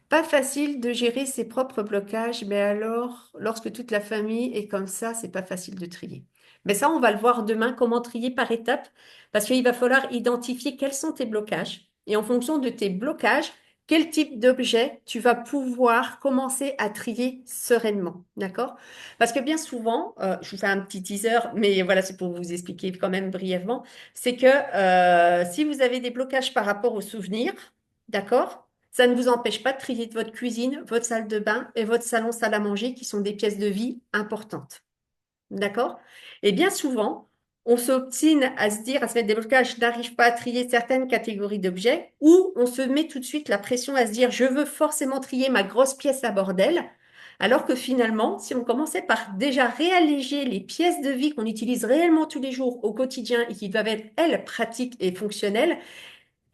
Pas facile de gérer ses propres blocages, mais alors, lorsque toute la famille est comme ça, c'est pas facile de trier. Mais ça, on va le voir demain, comment trier par étapes, parce qu'il va falloir identifier quels sont tes blocages. Et en fonction de tes blocages, quel type d'objet tu vas pouvoir commencer à trier sereinement. D'accord? Parce que bien souvent, je vous fais un petit teaser, mais voilà, c'est pour vous expliquer quand même brièvement, c'est que si vous avez des blocages par rapport aux souvenirs, d'accord? Ça ne vous empêche pas de trier votre cuisine, votre salle de bain et votre salon salle à manger qui sont des pièces de vie importantes. D'accord? Et bien souvent, on s'obstine à se dire, à se mettre des blocages, je n'arrive pas à trier certaines catégories d'objets, ou on se met tout de suite la pression à se dire, je veux forcément trier ma grosse pièce à bordel, alors que finalement, si on commençait par déjà réalléger les pièces de vie qu'on utilise réellement tous les jours au quotidien et qui doivent être, elles, pratiques et fonctionnelles,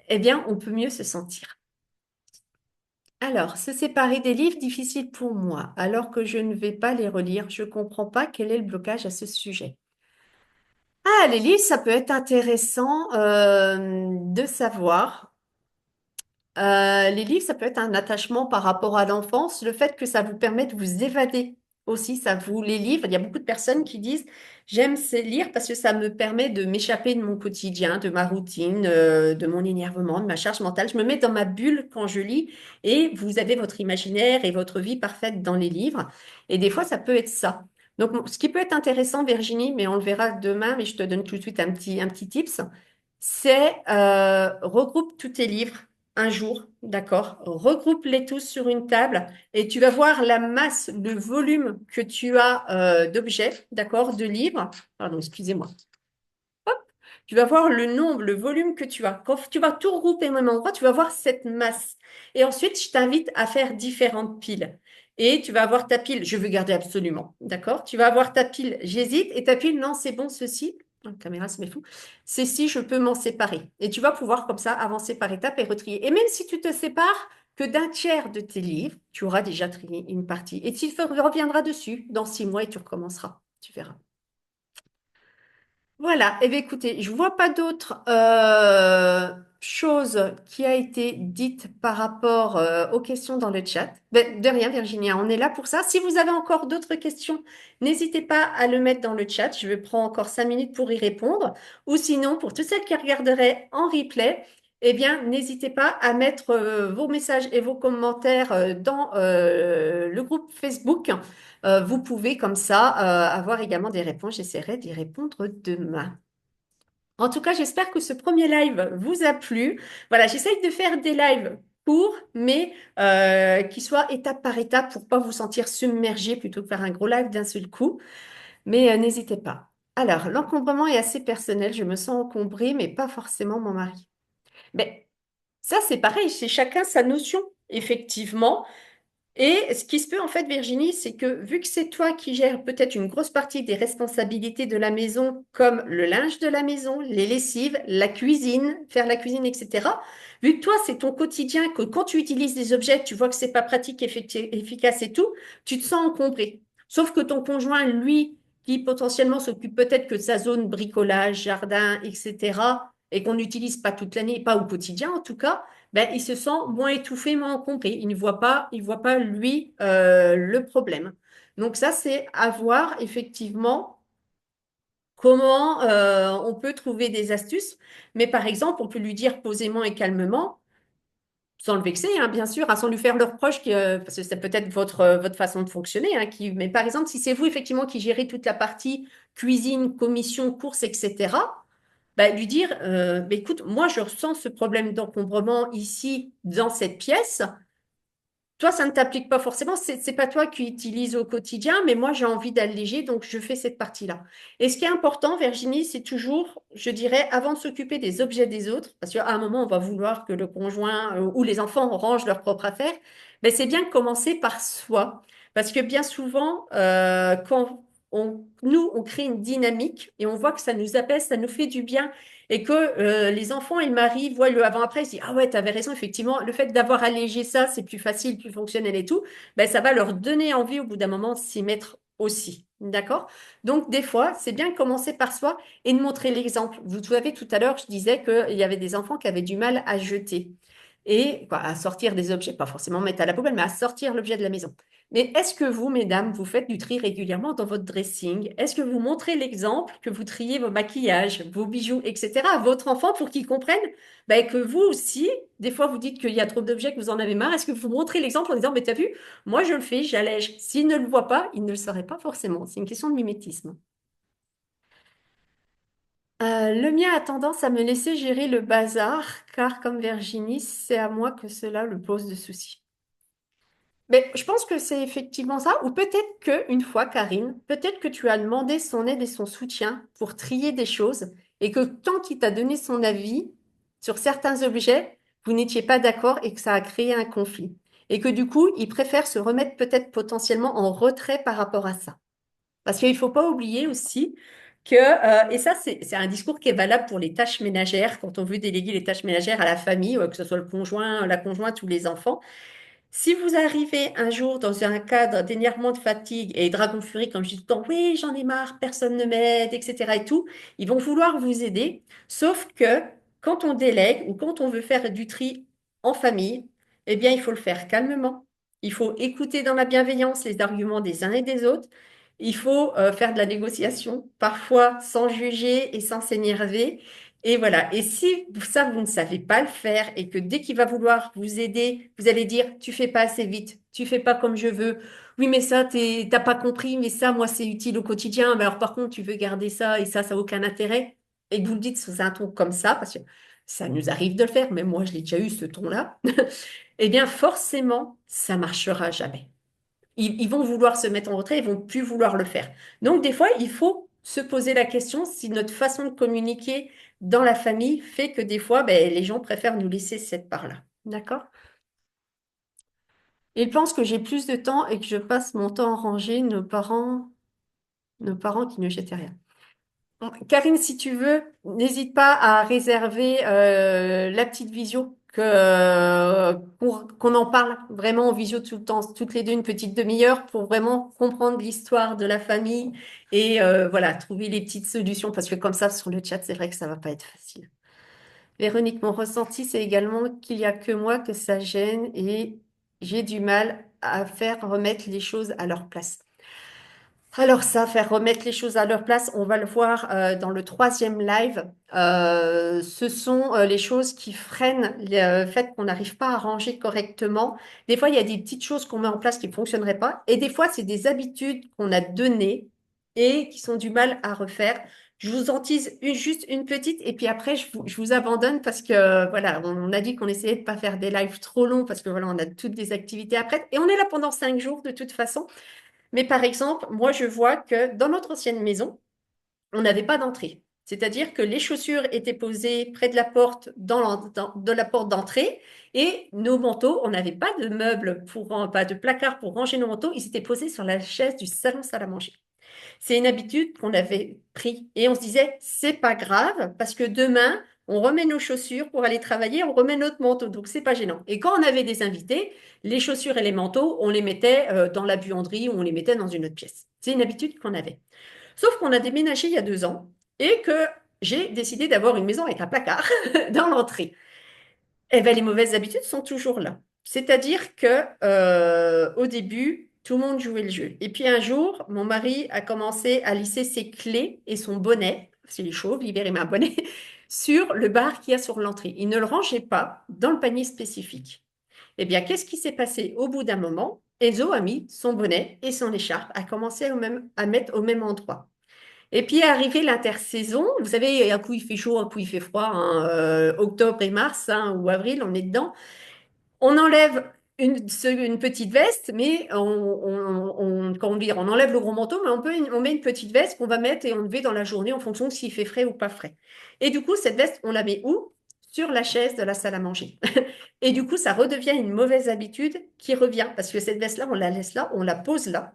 eh bien, on peut mieux se sentir. Alors, se séparer des livres, difficile pour moi, alors que je ne vais pas les relire. Je ne comprends pas quel est le blocage à ce sujet. Ah, les livres, ça peut être intéressant de savoir. Les livres, ça peut être un attachement par rapport à l'enfance, le fait que ça vous permet de vous évader aussi, ça vous, les livres, il y a beaucoup de personnes qui disent, j'aime ces lire parce que ça me permet de m'échapper de mon quotidien, de ma routine, de mon énervement, de ma charge mentale. Je me mets dans ma bulle quand je lis et vous avez votre imaginaire et votre vie parfaite dans les livres. Et des fois, ça peut être ça. Donc, ce qui peut être intéressant, Virginie, mais on le verra demain, mais je te donne tout de suite un petit tips, c'est regroupe tous tes livres un jour, d'accord? Regroupe-les tous sur une table et tu vas voir la masse, le volume que tu as d'objets, d'accord? De livres. Pardon, excusez-moi. Tu vas voir le nombre, le volume que tu as. Quand tu vas tout regrouper au même endroit, tu vas voir cette masse. Et ensuite, je t'invite à faire différentes piles. Et tu vas avoir ta pile, je veux garder absolument, d'accord? Tu vas avoir ta pile, j'hésite, et ta pile, non, c'est bon, ceci. La caméra se met fou. Ceci, je peux m'en séparer. Et tu vas pouvoir comme ça avancer par étapes et retrier. Et même si tu te sépares que d'un tiers de tes livres, tu auras déjà trié une partie. Et tu reviendras dessus dans 6 mois et tu recommenceras. Tu verras. Voilà, eh bien, écoutez, je vois pas d'autres choses qui a été dites par rapport aux questions dans le chat. Ben, de rien, Virginia, on est là pour ça. Si vous avez encore d'autres questions, n'hésitez pas à le mettre dans le chat. Je vais prendre encore 5 minutes pour y répondre. Ou sinon, pour toutes celles qui regarderaient en replay, eh bien, n'hésitez pas à mettre vos messages et vos commentaires dans le groupe Facebook. Vous pouvez comme ça avoir également des réponses. J'essaierai d'y répondre demain. En tout cas, j'espère que ce premier live vous a plu. Voilà, j'essaye de faire des lives courts, mais qui soient étape par étape pour pas vous sentir submergé plutôt que faire un gros live d'un seul coup. Mais n'hésitez pas. Alors, l'encombrement est assez personnel. Je me sens encombrée, mais pas forcément mon mari. Mais ça, c'est pareil, c'est chacun sa notion, effectivement. Et ce qui se peut en fait, Virginie, c'est que vu que c'est toi qui gères peut-être une grosse partie des responsabilités de la maison, comme le linge de la maison, les lessives, la cuisine, faire la cuisine, etc. Vu que toi, c'est ton quotidien, que quand tu utilises des objets, tu vois que c'est pas pratique, efficace et tout, tu te sens encombré. Sauf que ton conjoint, lui, qui potentiellement s'occupe peut-être que de sa zone bricolage, jardin, etc., et qu'on n'utilise pas toute l'année, pas au quotidien en tout cas, ben, il se sent moins étouffé, moins encombré. Il voit pas lui le problème. Donc ça, c'est à voir effectivement comment on peut trouver des astuces. Mais par exemple, on peut lui dire posément et calmement, sans le vexer, hein, bien sûr, hein, sans lui faire le reproche, parce que c'est peut-être votre façon de fonctionner. Hein, mais par exemple, si c'est vous effectivement qui gérez toute la partie cuisine, commission, courses, etc., bah, lui dire, bah, écoute, moi je ressens ce problème d'encombrement ici, dans cette pièce. Toi, ça ne t'applique pas forcément, c'est pas toi qui utilises au quotidien, mais moi j'ai envie d'alléger, donc je fais cette partie-là. Et ce qui est important, Virginie, c'est toujours, je dirais, avant de s'occuper des objets des autres, parce qu'à un moment, on va vouloir que le conjoint ou les enfants rangent leurs propres affaires, mais c'est bien de commencer par soi. Parce que bien souvent, quand nous, on crée une dynamique et on voit que ça nous apaise, ça nous fait du bien et que les enfants et le mari voient le avant-après, ils se disent, ah ouais, t'avais raison, effectivement, le fait d'avoir allégé ça, c'est plus facile, plus fonctionnel et tout, ben, ça va leur donner envie au bout d'un moment de s'y mettre aussi. D'accord? Donc, des fois, c'est bien de commencer par soi et de montrer l'exemple. Vous savez, tout à l'heure, je disais qu'il y avait des enfants qui avaient du mal à jeter et quoi, à sortir des objets, pas forcément mettre à la poubelle, mais à sortir l'objet de la maison. Mais est-ce que vous, mesdames, vous faites du tri régulièrement dans votre dressing? Est-ce que vous montrez l'exemple que vous triez vos maquillages, vos bijoux, etc. à votre enfant pour qu'il comprenne ben, que vous aussi, des fois vous dites qu'il y a trop d'objets, que vous en avez marre. Est-ce que vous montrez l'exemple en disant, mais t'as vu, moi je le fais, j'allège. S'il ne le voit pas, il ne le saurait pas forcément. C'est une question de mimétisme. Le mien a tendance à me laisser gérer le bazar, car comme Virginie, c'est à moi que cela le pose de soucis. Mais je pense que c'est effectivement ça. Ou peut-être que une fois, Karine, peut-être que tu as demandé son aide et son soutien pour trier des choses et que tant qu'il t'a donné son avis sur certains objets, vous n'étiez pas d'accord et que ça a créé un conflit. Et que du coup, il préfère se remettre peut-être potentiellement en retrait par rapport à ça. Parce qu'il ne faut pas oublier aussi que, et ça, c'est un discours qui est valable pour les tâches ménagères, quand on veut déléguer les tâches ménagères à la famille, que ce soit le conjoint, la conjointe ou les enfants. Si vous arrivez un jour dans un cadre d'énervement de fatigue et Dragon Fury, comme je dis tout le temps, oui, j'en ai marre, personne ne m'aide, etc. et tout, ils vont vouloir vous aider. Sauf que quand on délègue ou quand on veut faire du tri en famille, eh bien, il faut le faire calmement. Il faut écouter dans la bienveillance les arguments des uns et des autres. Il faut faire de la négociation, parfois sans juger et sans s'énerver. Et voilà. Et si ça, vous ne savez pas le faire et que dès qu'il va vouloir vous aider, vous allez dire, tu fais pas assez vite, tu fais pas comme je veux. Oui, mais ça, t'as pas compris, mais ça, moi, c'est utile au quotidien. Mais alors, par contre, tu veux garder ça et ça n'a aucun intérêt. Et que vous le dites sous un ton comme ça, parce que ça nous arrive de le faire, mais moi, je l'ai déjà eu, ce ton-là. Eh bien, forcément, ça marchera jamais. Ils vont vouloir se mettre en retrait, ils vont plus vouloir le faire. Donc, des fois, il faut se poser la question si notre façon de communiquer dans la famille fait que des fois, ben, les gens préfèrent nous laisser cette part-là. D'accord? Ils pensent que j'ai plus de temps et que je passe mon temps à ranger nos parents qui ne jetaient rien. Karine, si tu veux, n'hésite pas à réserver la petite visio qu'on en parle vraiment en visio tout le temps, toutes les deux une petite demi-heure pour vraiment comprendre l'histoire de la famille et voilà, trouver les petites solutions parce que comme ça sur le chat, c'est vrai que ça va pas être facile. Véronique, mon ressenti, c'est également qu'il y a que moi que ça gêne et j'ai du mal à faire remettre les choses à leur place. Alors ça, faire remettre les choses à leur place, on va le voir dans le troisième live. Ce sont les choses qui freinent le fait qu'on n'arrive pas à ranger correctement. Des fois, il y a des petites choses qu'on met en place qui ne fonctionneraient pas. Et des fois, c'est des habitudes qu'on a données et qui sont du mal à refaire. Je vous en tease juste une petite et puis après, je vous abandonne parce que voilà, on a dit qu'on essayait de pas faire des lives trop longs parce que voilà, on a toutes des activités après. Et on est là pendant 5 jours de toute façon. Mais par exemple, moi, je vois que dans notre ancienne maison, on n'avait pas d'entrée. C'est-à-dire que les chaussures étaient posées près de la porte, de la porte d'entrée, et nos manteaux, on n'avait pas de meubles pas de placard pour ranger nos manteaux, ils étaient posés sur la chaise du salon salle à manger. C'est une habitude qu'on avait pris et on se disait, c'est pas grave parce que demain, on remet nos chaussures pour aller travailler, on remet notre manteau, donc c'est pas gênant. Et quand on avait des invités, les chaussures et les manteaux, on les mettait dans la buanderie ou on les mettait dans une autre pièce. C'est une habitude qu'on avait. Sauf qu'on a déménagé il y a 2 ans et que j'ai décidé d'avoir une maison avec un placard dans l'entrée. Eh ben, les mauvaises habitudes sont toujours là. C'est-à-dire que au début, tout le monde jouait le jeu. Et puis un jour, mon mari a commencé à lisser ses clés et son bonnet, s'il est chaud, l'hiver il met un bonnet, sur le bar qu'il y a sur l'entrée. Il ne le rangeait pas dans le panier spécifique. Eh bien, qu'est-ce qui s'est passé au bout d'un moment? Enzo a mis son bonnet et son écharpe, a commencé à mettre au même endroit. Et puis est arrivé l'intersaison. Vous savez, un coup il fait chaud, un coup il fait froid, hein, octobre et mars, hein, ou avril, on est dedans. On enlève une petite veste, mais comment dire, on enlève le gros manteau, mais on met une petite veste qu'on va mettre et enlever dans la journée en fonction de s'il fait frais ou pas frais. Et du coup, cette veste, on la met où? Sur la chaise de la salle à manger. Et du coup, ça redevient une mauvaise habitude qui revient, parce que cette veste-là, on la laisse là, on la pose là.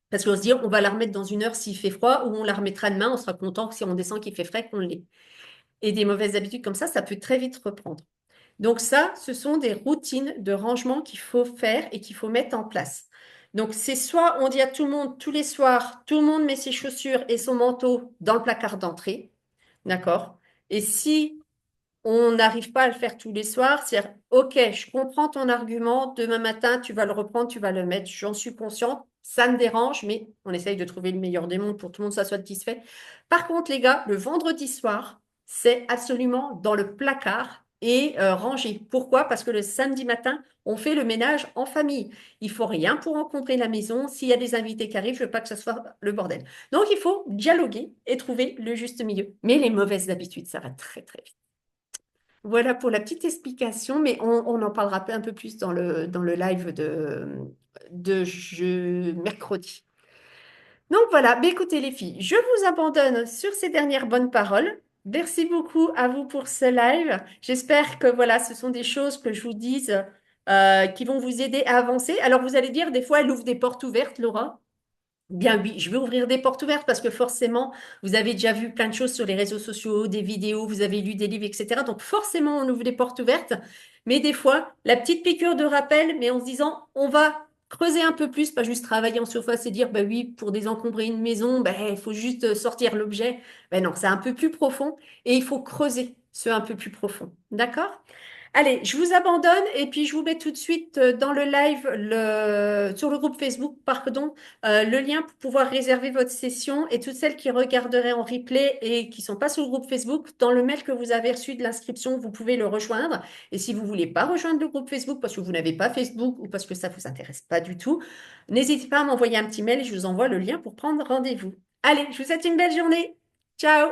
Parce qu'on se dit, on va la remettre dans une heure s'il fait froid, ou on la remettra demain, on sera content que si on descend qu'il fait frais, qu'on l'ait. Et des mauvaises habitudes comme ça peut très vite reprendre. Donc ça, ce sont des routines de rangement qu'il faut faire et qu'il faut mettre en place. Donc c'est soit on dit à tout le monde tous les soirs, tout le monde met ses chaussures et son manteau dans le placard d'entrée, d'accord? Et si on n'arrive pas à le faire tous les soirs, c'est-à-dire, ok, je comprends ton argument, demain matin tu vas le reprendre, tu vas le mettre, j'en suis consciente, ça me dérange, mais on essaye de trouver le meilleur des mondes pour que tout le monde soit satisfait. Par contre, les gars, le vendredi soir, c'est absolument dans le placard et rangé. Pourquoi? Parce que le samedi matin, on fait le ménage en famille. Il faut rien pour encombrer la maison. S'il y a des invités qui arrivent, je veux pas que ce soit le bordel. Donc, il faut dialoguer et trouver le juste milieu. Mais les mauvaises habitudes, ça va très, très vite. Voilà pour la petite explication, mais on en parlera un peu plus dans le live de mercredi. Donc voilà, mais écoutez les filles, je vous abandonne sur ces dernières bonnes paroles. Merci beaucoup à vous pour ce live. J'espère que voilà, ce sont des choses que je vous dise qui vont vous aider à avancer. Alors vous allez dire, des fois, elle ouvre des portes ouvertes, Laura. Bien oui, je vais ouvrir des portes ouvertes parce que forcément, vous avez déjà vu plein de choses sur les réseaux sociaux, des vidéos, vous avez lu des livres, etc. Donc forcément, on ouvre des portes ouvertes. Mais des fois, la petite piqûre de rappel, mais en se disant, on va creuser un peu plus, pas juste travailler en surface et dire, bah oui, pour désencombrer une maison, bah, il faut juste sortir l'objet. Ben non, c'est un peu plus profond et il faut creuser ce un peu plus profond. D'accord? Allez, je vous abandonne et puis je vous mets tout de suite dans le live sur le groupe Facebook, pardon, le lien pour pouvoir réserver votre session et toutes celles qui regarderaient en replay et qui sont pas sur le groupe Facebook, dans le mail que vous avez reçu de l'inscription, vous pouvez le rejoindre. Et si vous voulez pas rejoindre le groupe Facebook parce que vous n'avez pas Facebook ou parce que ça vous intéresse pas du tout, n'hésitez pas à m'envoyer un petit mail et je vous envoie le lien pour prendre rendez-vous. Allez, je vous souhaite une belle journée. Ciao!